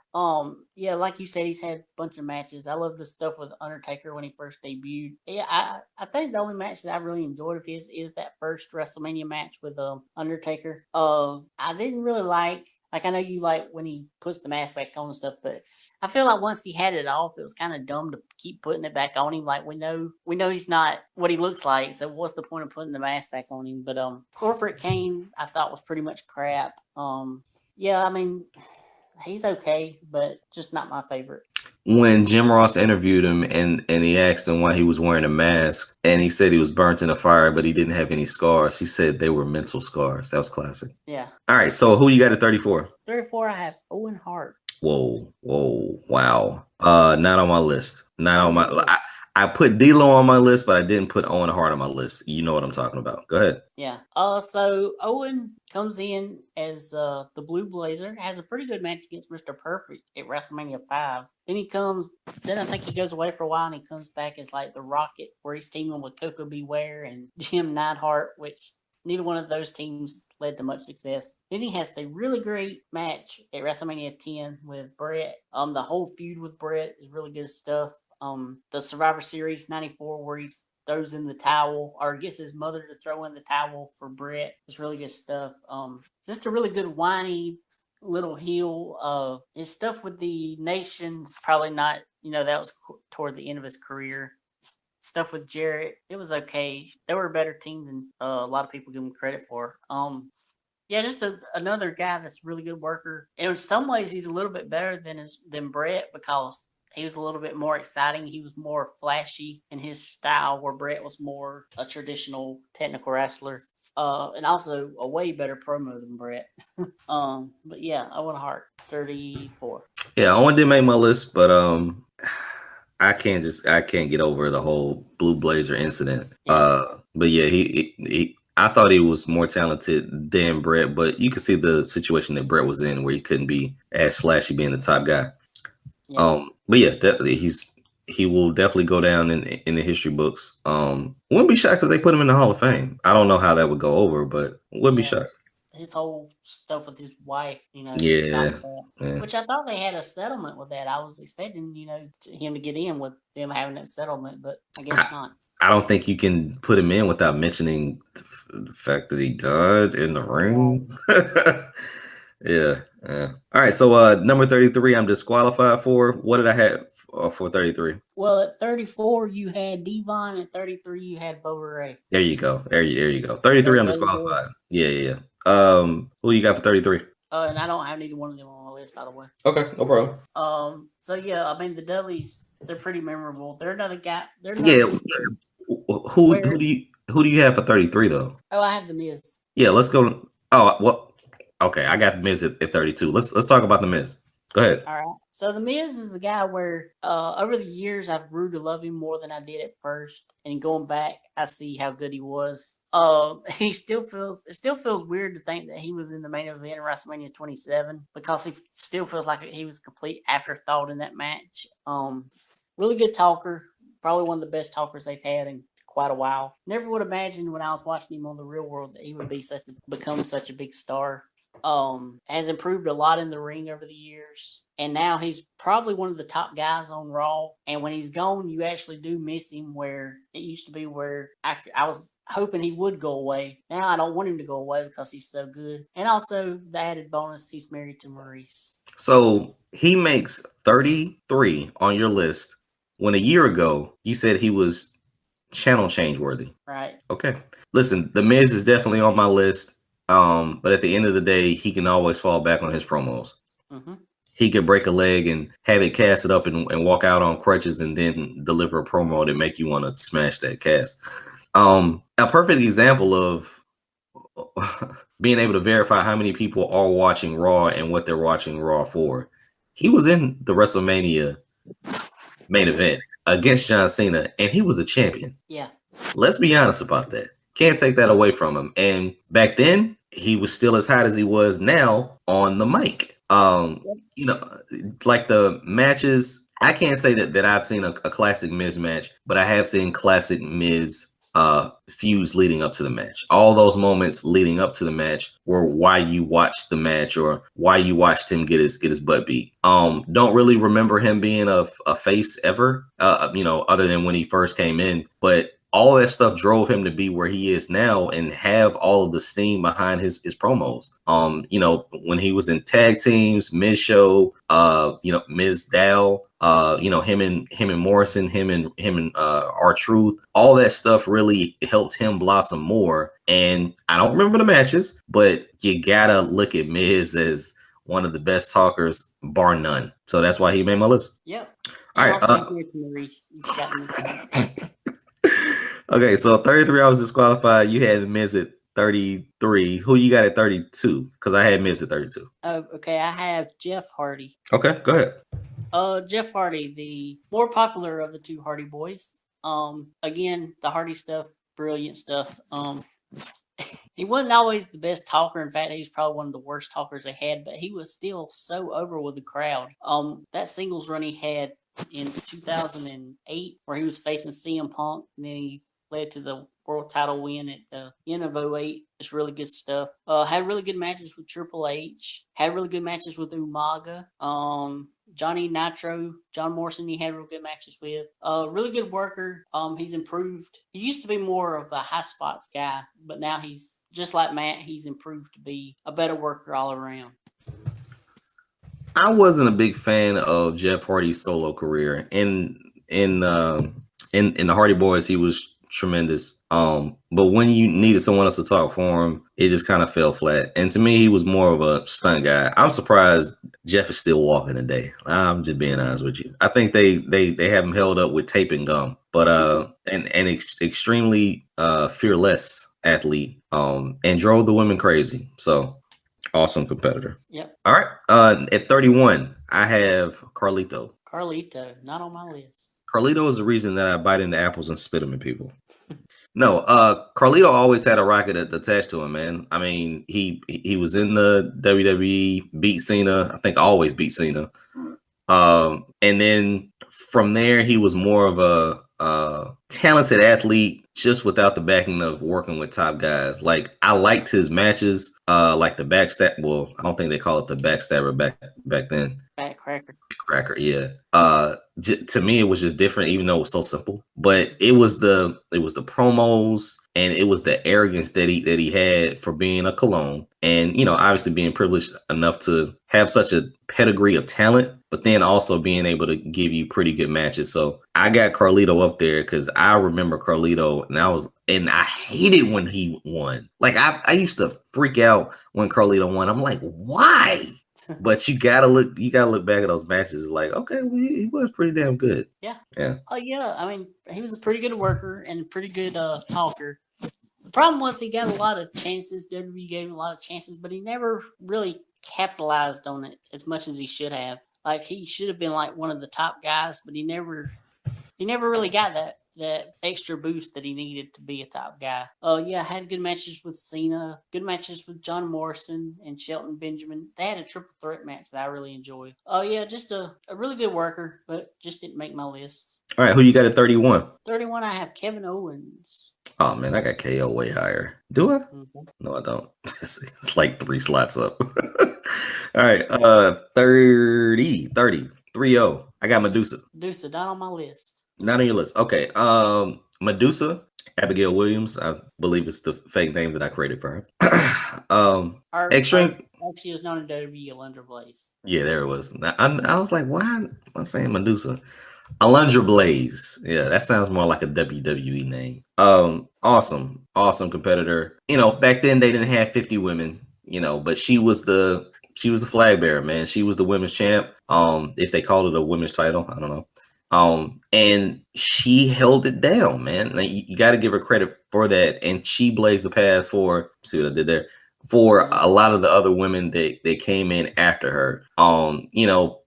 Yeah, like you said, he's had a bunch of matches. I love the stuff with Undertaker when he first debuted. Yeah, I think the only match that I really enjoyed of his is that first WrestleMania match with Undertaker. I didn't really like I know you like when he puts the mask back on and stuff, but I feel like once he had it off, it was kind of dumb to keep putting it back on him. Like we know he's not what he looks like, so what's the point of putting the mask back on him? But Corporate Kane, I thought was pretty much crap. Yeah, I mean, he's okay, but just not my favorite. when Jim Ross interviewed him and he asked him why he was wearing a mask, and he said he was burnt in a fire, but he didn't have any scars. He said they were mental scars. That was classic. Yeah. All right, so who you got at 34? 34, I have Owen Hart. Whoa, wow. Not on my list. Not on my. I put D'Lo on my list, but I didn't put Owen Hart on my list. You know what I'm talking about. Go ahead. Yeah. So Owen comes in as the Blue Blazer, has a pretty good match against Mr. Perfect at WrestleMania 5. Then I think he goes away for a while and he comes back as like the Rocket, where he's teaming with Coco Beware and Jim Neidhart, which neither one of those teams led to much success. Then he has the really great match at WrestleMania 10 with Brett. The whole feud with Brett is really good stuff. The Survivor Series 94, where he throws in the towel or gets his mother to throw in the towel for Brett. It's really good stuff. Just a really good whiny little heel. His stuff with the Nation's probably not, that was toward the end of his career. Stuff with Jarrett, it was okay. They were a better team than a lot of people give him credit for. Yeah, just another guy that's a really good worker. And in some ways, he's a little bit better than Brett because he was a little bit more exciting. He was more flashy in his style, where Brett was more a traditional technical wrestler. And also a way better promo than Brett. But yeah, Owen Hart, 34. Yeah, Owen didn't make my list, but I can't get over the whole Blue Blazer incident. Yeah. But yeah, he I thought he was more talented than Brett, but you can see the situation that Brett was in, where he couldn't be as flashy being the top guy. Yeah. But yeah, definitely he will definitely go down in the history books. Wouldn't be shocked if they put him in the Hall of Fame. I don't know how that would go over, but wouldn't be shocked. His whole stuff with his wife, yeah. Which I thought they had a settlement with that. I was expecting, him to get in with them having that settlement, but I guess not. I don't think you can put him in without mentioning the fact that he died in the ring. Yeah. All right. So number 33, I'm disqualified for. What did I have for 33? Well, at 34, you had Devon. At 33, you had Bo Ray. There you go. There you go. 33, I'm disqualified. Yeah. Who you got for 33? And I don't have neither one of them on my list, by the way. Okay, no problem. So yeah, I mean the Dudleys, they're pretty memorable. They're another guy. Who do you have for 33 though? Oh, I have the Miz. Yeah, let's go. Oh, well. Okay, I got the Miz at 32. Let's talk about the Miz. Go ahead. All right. So the Miz is the guy where over the years I've grew to love him more than I did at first, and going back, I see how good he was. It still feels weird to think that he was in the main event of WrestleMania 27 because he still feels like he was a complete afterthought in that match. Really good talker, probably one of the best talkers they've had in quite a while. Never would imagine when I was watching him on The Real World that he would become such a big star. Has improved a lot in the ring over the years, and now he's probably one of the top guys on Raw. And when he's gone, you actually do miss him, where it used to be where I was hoping he would go away. Now I don't want him to go away because he's so good. And also the added bonus, he's married to Maurice. So he makes 33 on your list when a year ago you said he was channel change worthy. Right. Okay. Listen, the Miz is definitely on my list. But at the end of the day, he can always fall back on his promos. Mm-hmm. He could break a leg and have it casted up and walk out on crutches and then deliver a promo that make you want to smash that cast. A perfect example of being able to verify how many people are watching Raw and what they're watching Raw for. He was in the WrestleMania main event against John Cena, and he was a champion. Yeah. Let's be honest about that. Can't take that away from him. And back then, he was still as hot as he was now on the mic. Like the matches, I can't say that I've seen a classic Miz match, but I have seen classic Miz feuds leading up to the match. All those moments leading up to the match were why you watched the match or why you watched him get his butt beat. Don't really remember him being a face ever, other than when he first came in, but all that stuff drove him to be where he is now and have all of the steam behind his promos. When he was in tag teams, Miz Show, Miz Dow, him and Morrison, him and R-Truth, all that stuff really helped him blossom more. And I don't remember the matches, but you gotta look at Miz as one of the best talkers, bar none. So that's why he made my list. Yep. And right. also Maurice. You forgot me. Okay, so 33, I was disqualified. You had Miz at 33. Who you got at 32? Because I had Miz at 32. Okay, I have Jeff Hardy. Okay, go ahead. Jeff Hardy, the more popular of the two Hardy boys. Again, the Hardy stuff, brilliant stuff. He wasn't always the best talker. In fact, he was probably one of the worst talkers they had, but he was still so over with the crowd. That singles run he had in 2008, where he was facing CM Punk, and then he led to the world title win at the end of 08. It's really good stuff. Had really good matches with Triple H. Had really good matches with Umaga. Johnny Nitro, John Morrison, he had real good matches with. Really good worker. He's improved. He used to be more of a high spots guy, but now he's just like Matt. He's improved to be a better worker all around. I wasn't a big fan of Jeff Hardy's solo career. In the Hardy Boys, he was tremendous. But when you needed someone else to talk for him, it just kind of fell flat. And to me, he was more of a stunt guy. I'm surprised Jeff is still walking today. I'm just being honest with you. I think they have him held up with tape and gum. But extremely fearless athlete. And drove the women crazy. So awesome competitor. Yep. All right. At 31, I have Carlito. Carlito, not on my list. Carlito is the reason that I bite into apples and spit them at people. No, Carlito always had a rocket attached to him, man. I mean, he was in the WWE, beat Cena. I think always beat Cena. And then from there, he was more of a talented athlete, just without the backing of working with top guys. Like, I liked his matches, like the backstab. Well, I don't think they call it the backstabber back then. Backcracker, yeah. To me, it was just different, even though it was so simple. But it was the promos, and it was the arrogance that he had for being a Cologne, and obviously being privileged enough to have such a pedigree of talent, but then also being able to give you pretty good matches. So I got Carlito up there because I remember Carlito, and I hated when he won. Like, I used to freak out when Carlito won. I'm like, why? But you gotta look back at those matches. It's like, okay, well, he was pretty damn good. Yeah. Oh yeah. I mean, he was a pretty good worker and a pretty good talker. The problem was he got a lot of chances. WWE gave him a lot of chances, but he never really capitalized on it as much as he should have. Like, he should have been like one of the top guys, but he never really got that extra boost that he needed to be a top guy. Yeah, had good matches with Cena, good matches with John Morrison and Shelton Benjamin. They had a triple threat match that I really enjoyed. Yeah, just a really good worker, but just didn't make my list. All right, who you got at 31? 31, I have Kevin Owens. Oh man, I got KO way higher. Do I? Mm-hmm. No, I don't. It's like 3 slots up. All right, 30. I got Medusa. Medusa, not on my list. Not on your list. Okay. Medusa, Abigail Williams, I believe it's the fake name that I created for her. Extreme. She was known in WWE, Alundra Blaze. Yeah, there it was. I was like, why am I saying Medusa? Alundra Blaze. Yeah, that sounds more like a WWE name. Awesome competitor. Back then they didn't have 50 women, but she was the flag bearer, man. She was the women's champ. If they called it a women's title, I don't know. And she held it down, man. Like, you got to give her credit for that. And she blazed the path for, see what I did there, for a lot of the other women that came in after her.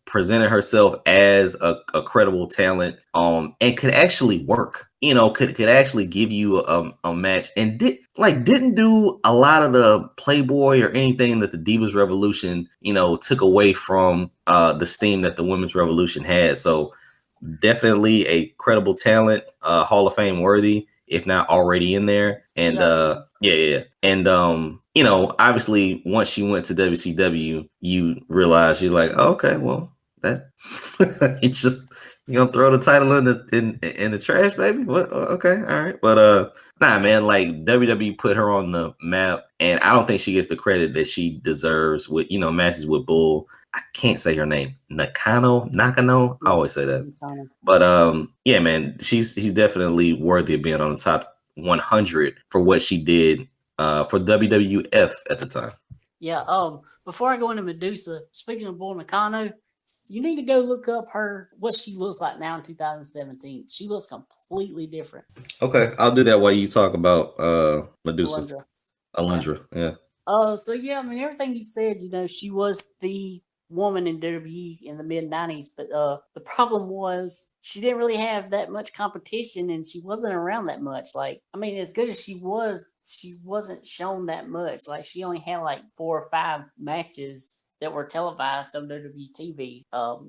Presented herself as a credible talent, and could actually work. Could actually give you a match, and didn't do a lot of the Playboy or anything that the Divas Revolution, took away from the steam that the Women's Revolution had. So definitely a credible talent, Hall of Fame worthy, if not already in there. And yeah. And obviously once she went to WCW, you realize she's like, oh, okay, well, that it's just, throw the title in the trash, baby. What? Okay, all right. But nah, man, like, WWE put her on the map, and I don't think she gets the credit that she deserves with matches with Bull. I can't say her name. Nakano. I always say that. But yeah, man, she's definitely worthy of being on the top 100 for what she did for WWF at the time. Yeah. Before I go into Medusa, speaking of Bull Nakano, You need to go look up what she looks like now in 2017. She looks completely different. Okay, I'll do that while you talk about Medusa. Alundra. Alundra, yeah. So yeah, I mean everything you said, she was the woman in WWE in the mid '90s, but the problem was she didn't really have that much competition, and she wasn't around that much. Like, I mean, as good as she wasn't shown that much. Like, she only had like 4 or 5 matches that were televised on WWE TV.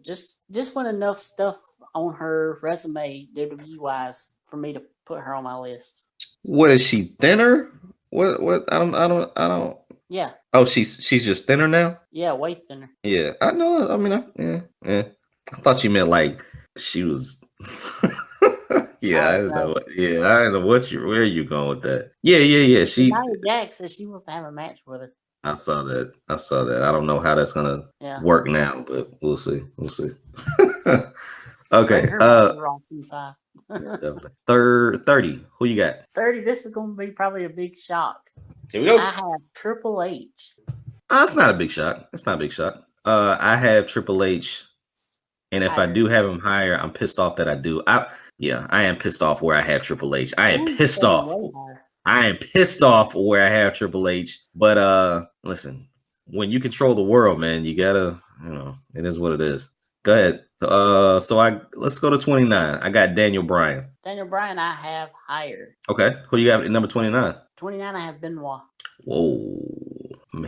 Just wasn't enough stuff on her resume WWE wise for me to put her on my list. What is she thinner? What? I don't. Yeah. Oh, she's just thinner now. Yeah, way thinner. Yeah, I know. I mean, yeah. I thought you meant like she was. Yeah, I don't know. Yeah, I don't know where you going with that. Yeah. She. Nia Jax said she wants to have a match with her. I saw that. I don't know how that's gonna work now, but we'll see. Okay. Third 30. Who you got? 30. This is going to be probably a big shock. Here we go. I have Triple H. It's not a big shock. I have Triple H, and if I do have him higher, I'm pissed off that I do. I am pissed off where I have Triple H. I am pissed off where I have Triple H. But listen, when you control the world, man, you gotta, it is what it is. Go ahead. Let's go to 29. I got Daniel Bryan. Daniel Bryan, I have higher. Okay. Who you got at number 29? 29, I have Benoit. Whoa.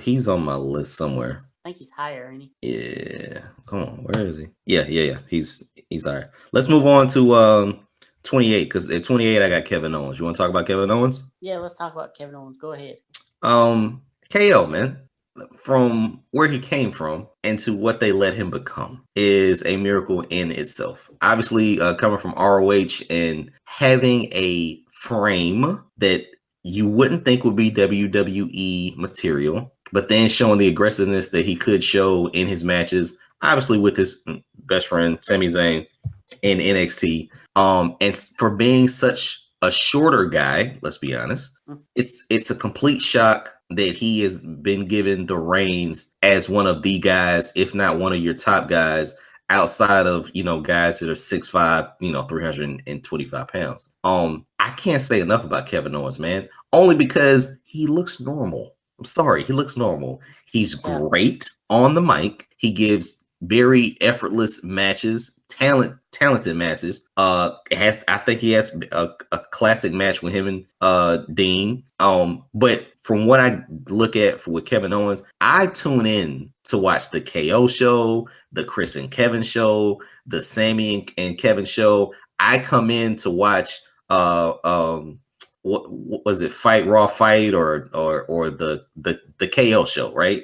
He's on my list somewhere. I think he's higher, ain't he? Yeah. Come on. Where is he? Yeah. He's higher. Let's move on to 28, because at 28 I got Kevin Owens. You want to talk about Kevin Owens? Yeah, let's talk about Kevin Owens. Go ahead. KO, man. From where he came from and to what they let him become is a miracle in itself. Obviously, coming from ROH and having a frame that you wouldn't think would be WWE material, but then showing the aggressiveness that he could show in his matches, obviously with his best friend Sami Zayn in NXT, and for being such a shorter guy, let's be honest, it's a complete shock that he has been given the reins as one of the guys, if not one of your top guys, outside of, guys that are 6'5", 325 pounds. I can't say enough about Kevin Owens, man, only because he looks normal. I'm sorry, he looks normal. He's great on the mic. He gives very effortless matches, talented matches. I think he has a classic match with him and Dean. But from what I look at with Kevin Owens, I tune in to watch the KO show, the Chris and Kevin show, the Sammy and Kevin show. I come in to watch what was it, Fight Raw Fight or the KO show, right?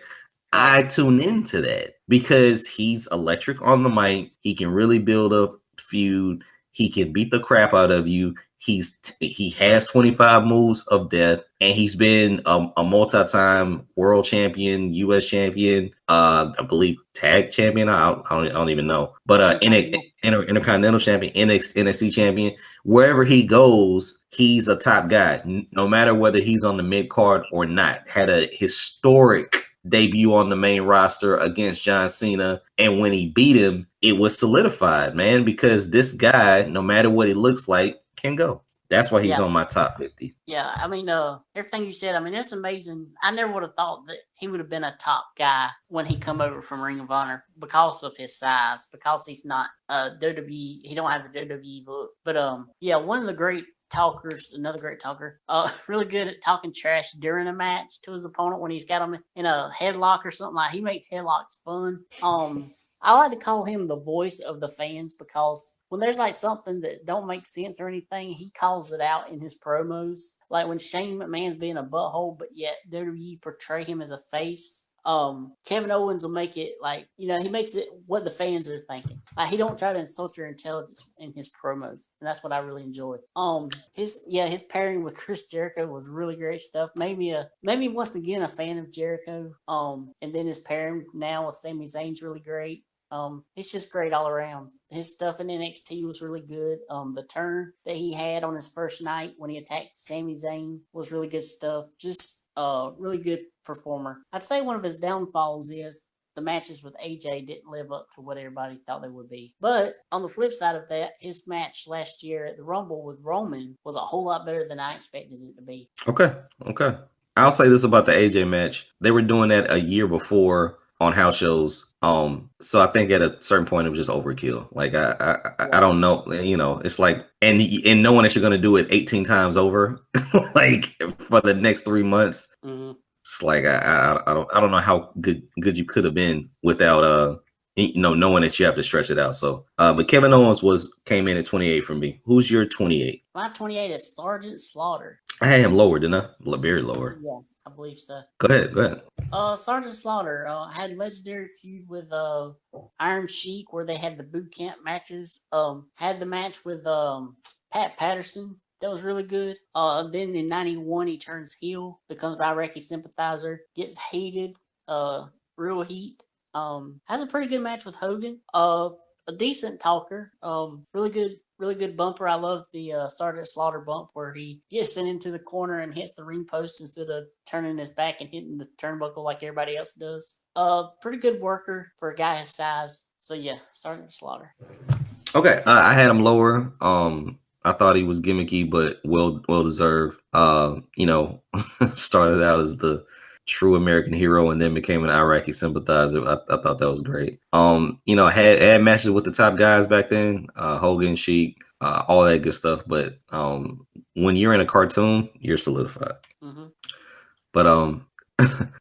I tune into that because he's electric on the mic. He can really build a feud. He can beat the crap out of you. He has 25 moves of death, and he's been a multi-time world champion, U.S. champion, I believe tag champion. I don't even know, but intercontinental champion, NXT champion. Wherever he goes, he's a top guy. No matter whether he's on the mid card or not. Had a historic debut on the main roster against John Cena, and when he beat him, it was solidified, man, because this guy, no matter what he looks like, can go. That's why he's on my top 50. Yeah, I mean, everything you said, I mean, it's amazing. I never would have thought that he would have been a top guy when he come over from Ring of Honor because of his size, because he's not WWE, he don't have the WWE look. But one of the great talkers, another great talker, really good at talking trash during a match to his opponent when he's got him in a headlock or something. Like, he makes headlocks fun. I like to call him the voice of the fans because when there's like something that don't make sense or anything, he calls it out in his promos. Like when Shane McMahon's being a butthole, but yet WWE portray him as a face. Kevin Owens will make it like, he makes it what the fans are thinking. Like, he don't try to insult your intelligence in his promos, and that's what I really enjoy. His pairing with Chris Jericho was really great stuff. Maybe once again a fan of Jericho. And then his pairing now with Sami Zayn's really great. It's just great all around. His stuff in NXT was really good. The turn that he had on his first night when he attacked Sami Zayn was really good stuff. Just really good performer. I'd say one of his downfalls is the matches with AJ didn't live up to what everybody thought they would be. But on the flip side of that, his match last year at the Rumble with Roman was a whole lot better than I expected it to be. Okay. I'll say this about the AJ match. They were doing that a year before on house shows. So I think at a certain point it was just overkill. Like I don't know, you know, it's like and knowing that you're gonna do it 18 times over, like for the next 3 months. Mm-hmm. It's like I don't know how good you could have been without knowing that you have to stretch it out. So but Kevin Owens came in at 28 for me. Who's your 28? My 28 is Sergeant Slaughter. I had him lower, didn't I? Very lower. Yeah, I believe so. Go ahead. Sergeant Slaughter had legendary feud with Iron Sheik where they had the boot camp matches. Had the match with Pat Patterson. That was really good. Then in 91, he turns heel, becomes Iraqi sympathizer, gets hated, real heat. Has a pretty good match with Hogan. A decent talker. Really good bumper. I love the Sergeant Slaughter bump where he gets sent into the corner and hits the ring post instead of turning his back and hitting the turnbuckle like everybody else does. Pretty good worker for a guy his size. So yeah, Sergeant Slaughter. Okay, I had him lower. I thought he was gimmicky, but well deserved. You know, started out as the true American hero and then became an Iraqi sympathizer. I thought that was great. You know, had matches with the top guys back then, Hogan, Sheik, all that good stuff. But when you're in a cartoon, you're solidified. Mm-hmm. But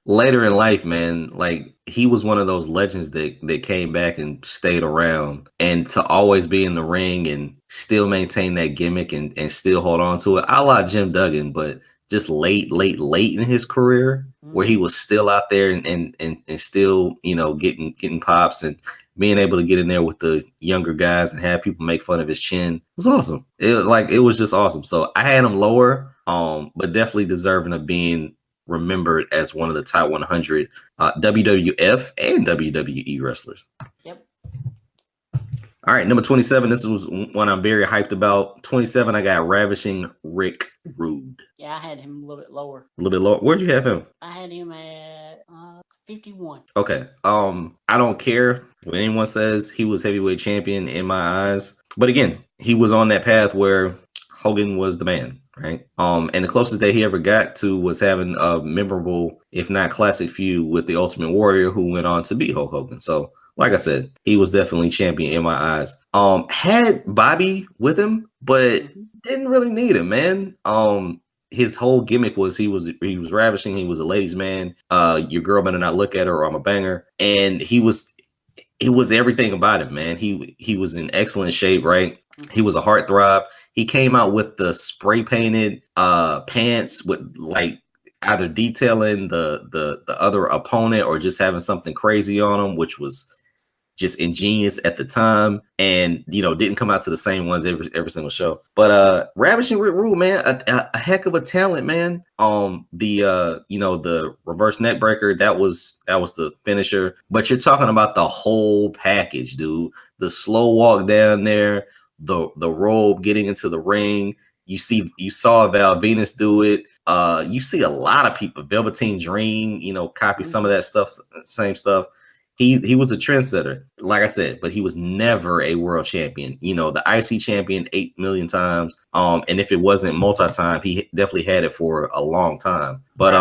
later in life, man, like he was one of those legends that came back and stayed around, and to always be in the ring and still maintain that gimmick and still hold on to it. A la Jim Duggan, but just late in his career, where he was still out there and still, you know, getting pops and being able to get in there with the younger guys and have people make fun of his chin. It was awesome. It was just awesome. So I had him lower, but definitely deserving of being remembered as one of the top 100 WWF and WWE wrestlers. Yep. All right, number 27. This was one I'm very hyped about. 27, I got Ravishing Rick Rude. Yeah, I had him a little bit lower. A little bit lower. Where'd you have him? I had him at 51. Okay. I don't care what anyone says. He was heavyweight champion in my eyes. But again, he was on that path where Hogan was the man, right? And the closest that he ever got to was having a memorable, if not classic, feud with the Ultimate Warrior, who went on to beat Hulk Hogan. So, like I said, he was definitely champion in my eyes. Had Bobby with him, but didn't really need him, man. His whole gimmick was he was ravishing. He was a ladies' man. Your girl better not look at her or I'm a banger. And it was everything about him, man. He was in excellent shape, right? He was a heartthrob. He came out with the spray painted pants with like either detailing the other opponent or just having something crazy on him, which was just ingenious at the time, and you know, didn't come out to the same ones every single show. But Ravishing Rick Rude, man, a heck of a talent, man. The reverse neck breaker, that was the finisher. But you're talking about the whole package, dude. The slow walk down there, the robe getting into the ring. You saw Val Venus do it. You see a lot of people, Velveteen Dream, you know, copy some of that stuff, same stuff. He was a trendsetter, like I said, but he was never a world champion. You know, the IC champion 8 million times. And if it wasn't multi-time, he definitely had it for a long time. But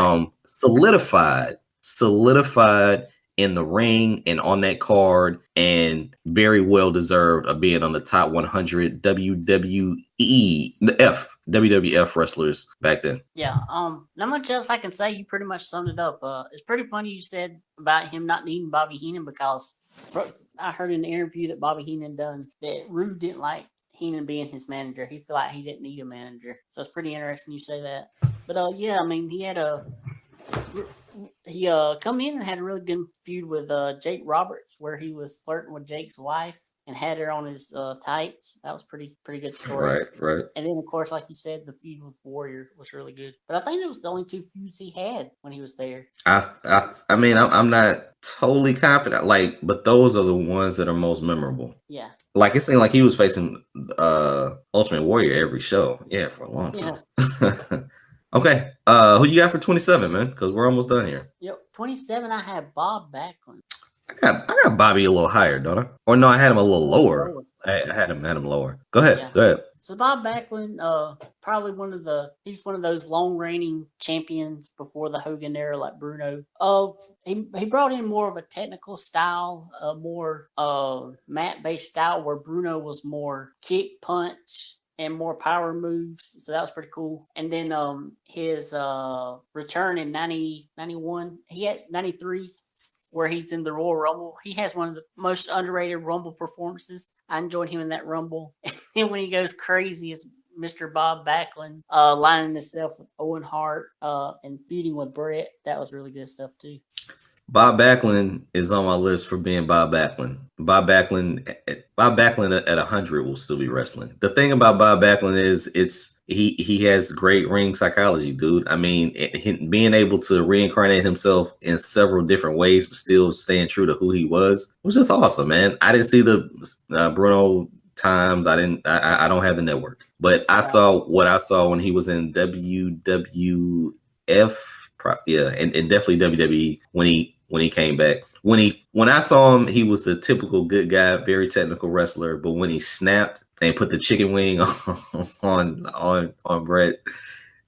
solidified in the ring and on that card, and very well deserved of being on the top 100 WWF wrestlers back then. Yeah, not much else I can say. You pretty much summed it up. It's pretty funny you said about him not needing Bobby Heenan, because I heard in the interview that Bobby Heenan done that Rude didn't like Heenan being his manager. He felt like he didn't need a manager. So it's pretty interesting you say that. But yeah, I mean, he come in and had a really good feud with Jake Roberts, where he was flirting with Jake's wife and had her on his tights. That was pretty good story. Right. And then, of course, like you said, the feud with Warrior was really good. But I think that was the only two feuds he had when he was there. I mean, I'm not totally confident, but those are the ones that are most memorable. Yeah. Like, it seemed like he was facing Ultimate Warrior every show. Yeah, for a long time. Yeah. Okay. Who you got for 27, man? Because we're almost done here. Yep. 27, I have Bob Backlund. I got Bobby a little higher, don't I? Or no, I had him a little lower. Lower. I had him lower. Go ahead. Yeah. Go ahead. So Bob Backlund, probably he's one of those long reigning champions before the Hogan era, like Bruno. He brought in more of a technical style, more mat based style, where Bruno was more kick, punch, and more power moves. So that was pretty cool. And then his return in 91, he had 93, where he's in the Royal Rumble. He has one of the most underrated Rumble performances. I enjoyed him in that Rumble. And when he goes crazy as Mr. Bob Backlund, lining himself with Owen Hart and feuding with Brett. That was really good stuff too. Bob Backlund is on my list for being Bob Backlund. Bob Backlund at 100 will still be wrestling. The thing about Bob Backlund is he has great ring psychology, dude. I mean, being able to reincarnate himself in several different ways, but still staying true to who he was just awesome, man. I didn't see the Bruno times. I don't have the network, but I saw what I saw when he was in WWF. Yeah, and definitely WWE when he came back. When I saw him, he was the typical good guy, very technical wrestler. But when he snapped and put the chicken wing on Brett,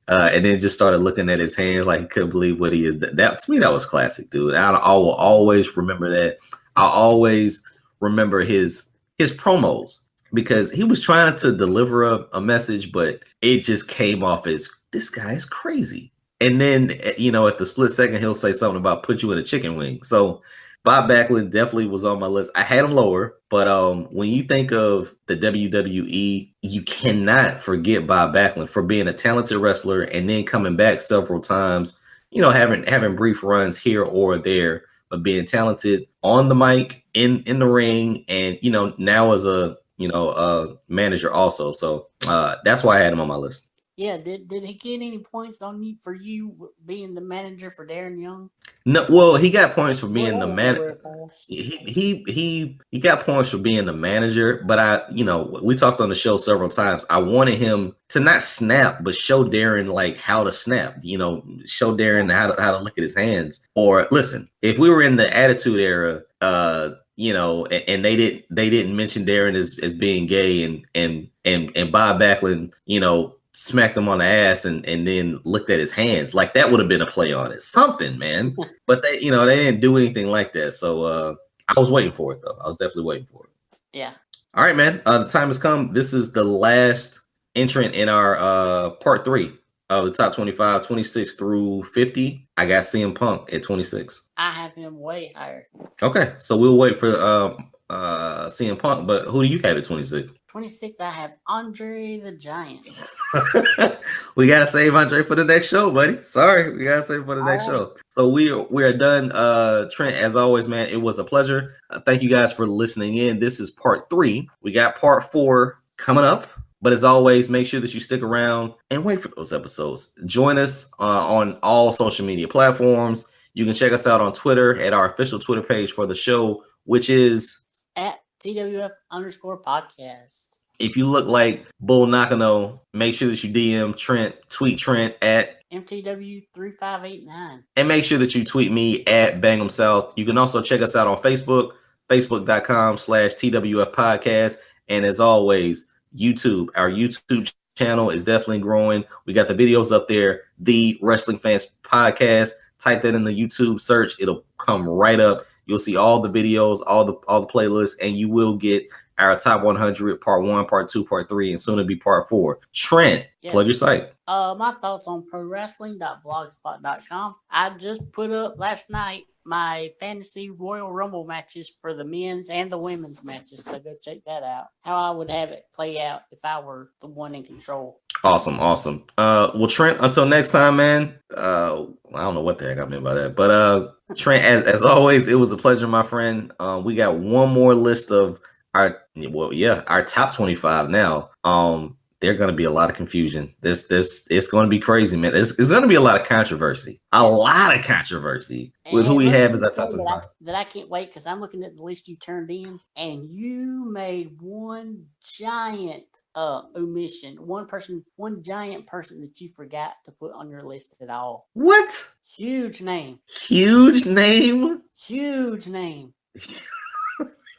and then just started looking at his hands like he couldn't believe what he is. That to me, that was classic, dude. I will always remember that. I always remember his promos because he was trying to deliver a message, but it just came off as this guy is crazy. And then, at the split second, he'll say something about put you in a chicken wing. So Bob Backlund definitely was on my list. I had him lower, but when you think of the WWE, you cannot forget Bob Backlund for being a talented wrestler and then coming back several times, having brief runs here or there, but being talented on the mic, in the ring, and, now as a manager also. So that's why I had him on my list. Yeah, did he get any points for you being the manager for Darren Young? No, well, he got points for being the manager. He got points for being the manager, but we talked on the show several times. I wanted him to not snap, but show Darren like how to snap. Show Darren how to look at his hands. Or listen, if we were in the Attitude Era, and they didn't mention Darren as being gay, and Bob Backlund, smacked him on the ass and then looked at his hands, like that would have been a play on it, something, man. But they didn't do anything like that. So I was waiting for it though. I was definitely waiting for it. Yeah. All right, man. The time has come. This is the last entrant in our part 3 of the top 25, 26 through 50. I got CM Punk at 26. I have him way higher. Okay, so we'll wait for CM Punk, but who do you have at 26? 26, I have Andre the Giant. We gotta save Andre for the next show, buddy. Sorry, we gotta save for the next show. So we are done. Trent, as always, man, it was a pleasure. Thank you guys for listening in. This is part 3. We got part 4 coming up. But as always, make sure that you stick around and wait for those episodes. Join us on all social media platforms. You can check us out on Twitter at our official Twitter page for the show, which is at TWF_podcast. If you look like Bull Nakano, make sure that you DM Trent, tweet Trent at MTW3589. And make sure that you tweet me at BangEm South. You can also check us out on Facebook, facebook.com/TWF podcast. And as always, YouTube. Our YouTube channel is definitely growing. We got the videos up there, the Wrestling Fans Podcast. Type that in the YouTube search. It'll come right up. You'll see all the videos, all the playlists, and you will get our top 100, part 1, part 2, part 3, and soon to be part 4. Trent, yes. Plug your site. My thoughts on prowrestling.blogspot.com. I just put up last night my fantasy Royal Rumble matches for the men's and the women's matches. So go check that out. How I would have it play out if I were the one in control. Awesome. Well, Trent, until next time, man. I don't know what the heck I meant by that, but Trent, as always, it was a pleasure, my friend. We got one more list of our top 25 now. There's going to be a lot of confusion. It's going to be crazy, man. It's going to be a lot of controversy. With who we have as our top 25. That I can't wait, because I'm looking at the list you turned in, and you made one giant omission. One giant person that you forgot to put on your list at all. What? Huge name.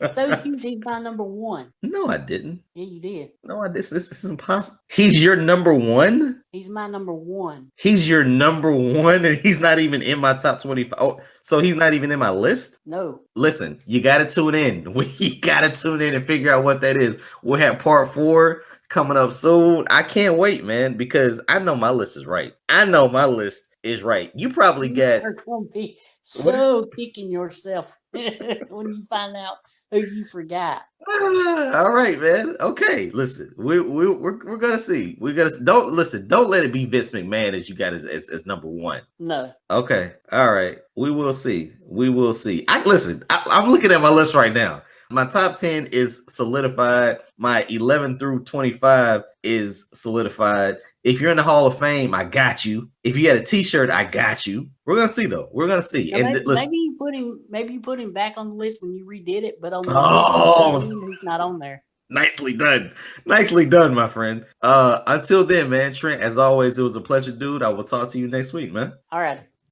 So huge, he's my number one. No, I didn't. Yeah, you did. No, this is impossible. He's your number one? He's my number one. He's your number one, and he's not even in my top 25. Oh, so he's not even in my list? No. Listen, you got to tune in. We got to tune in and figure out what that is. We'll have part 4 coming up soon. I can't wait, man, because I know my list is right. I know my list is right. You probably got. You're going to be so kicking yourself when you find out who you forgot. All right, man. Okay, listen, we're gonna see. Don't let it be Vince McMahon as you got as number one. No. Okay, all right. We will see. I'm looking at my list right now. My top 10 is solidified. My 11 through 25 is solidified. If you're in the Hall of Fame, I got you. If you had a T-shirt, I got you. We're gonna see though. We're gonna see. Now, maybe you put him back on the list when you redid it, but on the list he's not on there. Nicely done. Nicely done, my friend. Until then, man, Trent, as always, it was a pleasure, dude. I will talk to you next week, man. All right.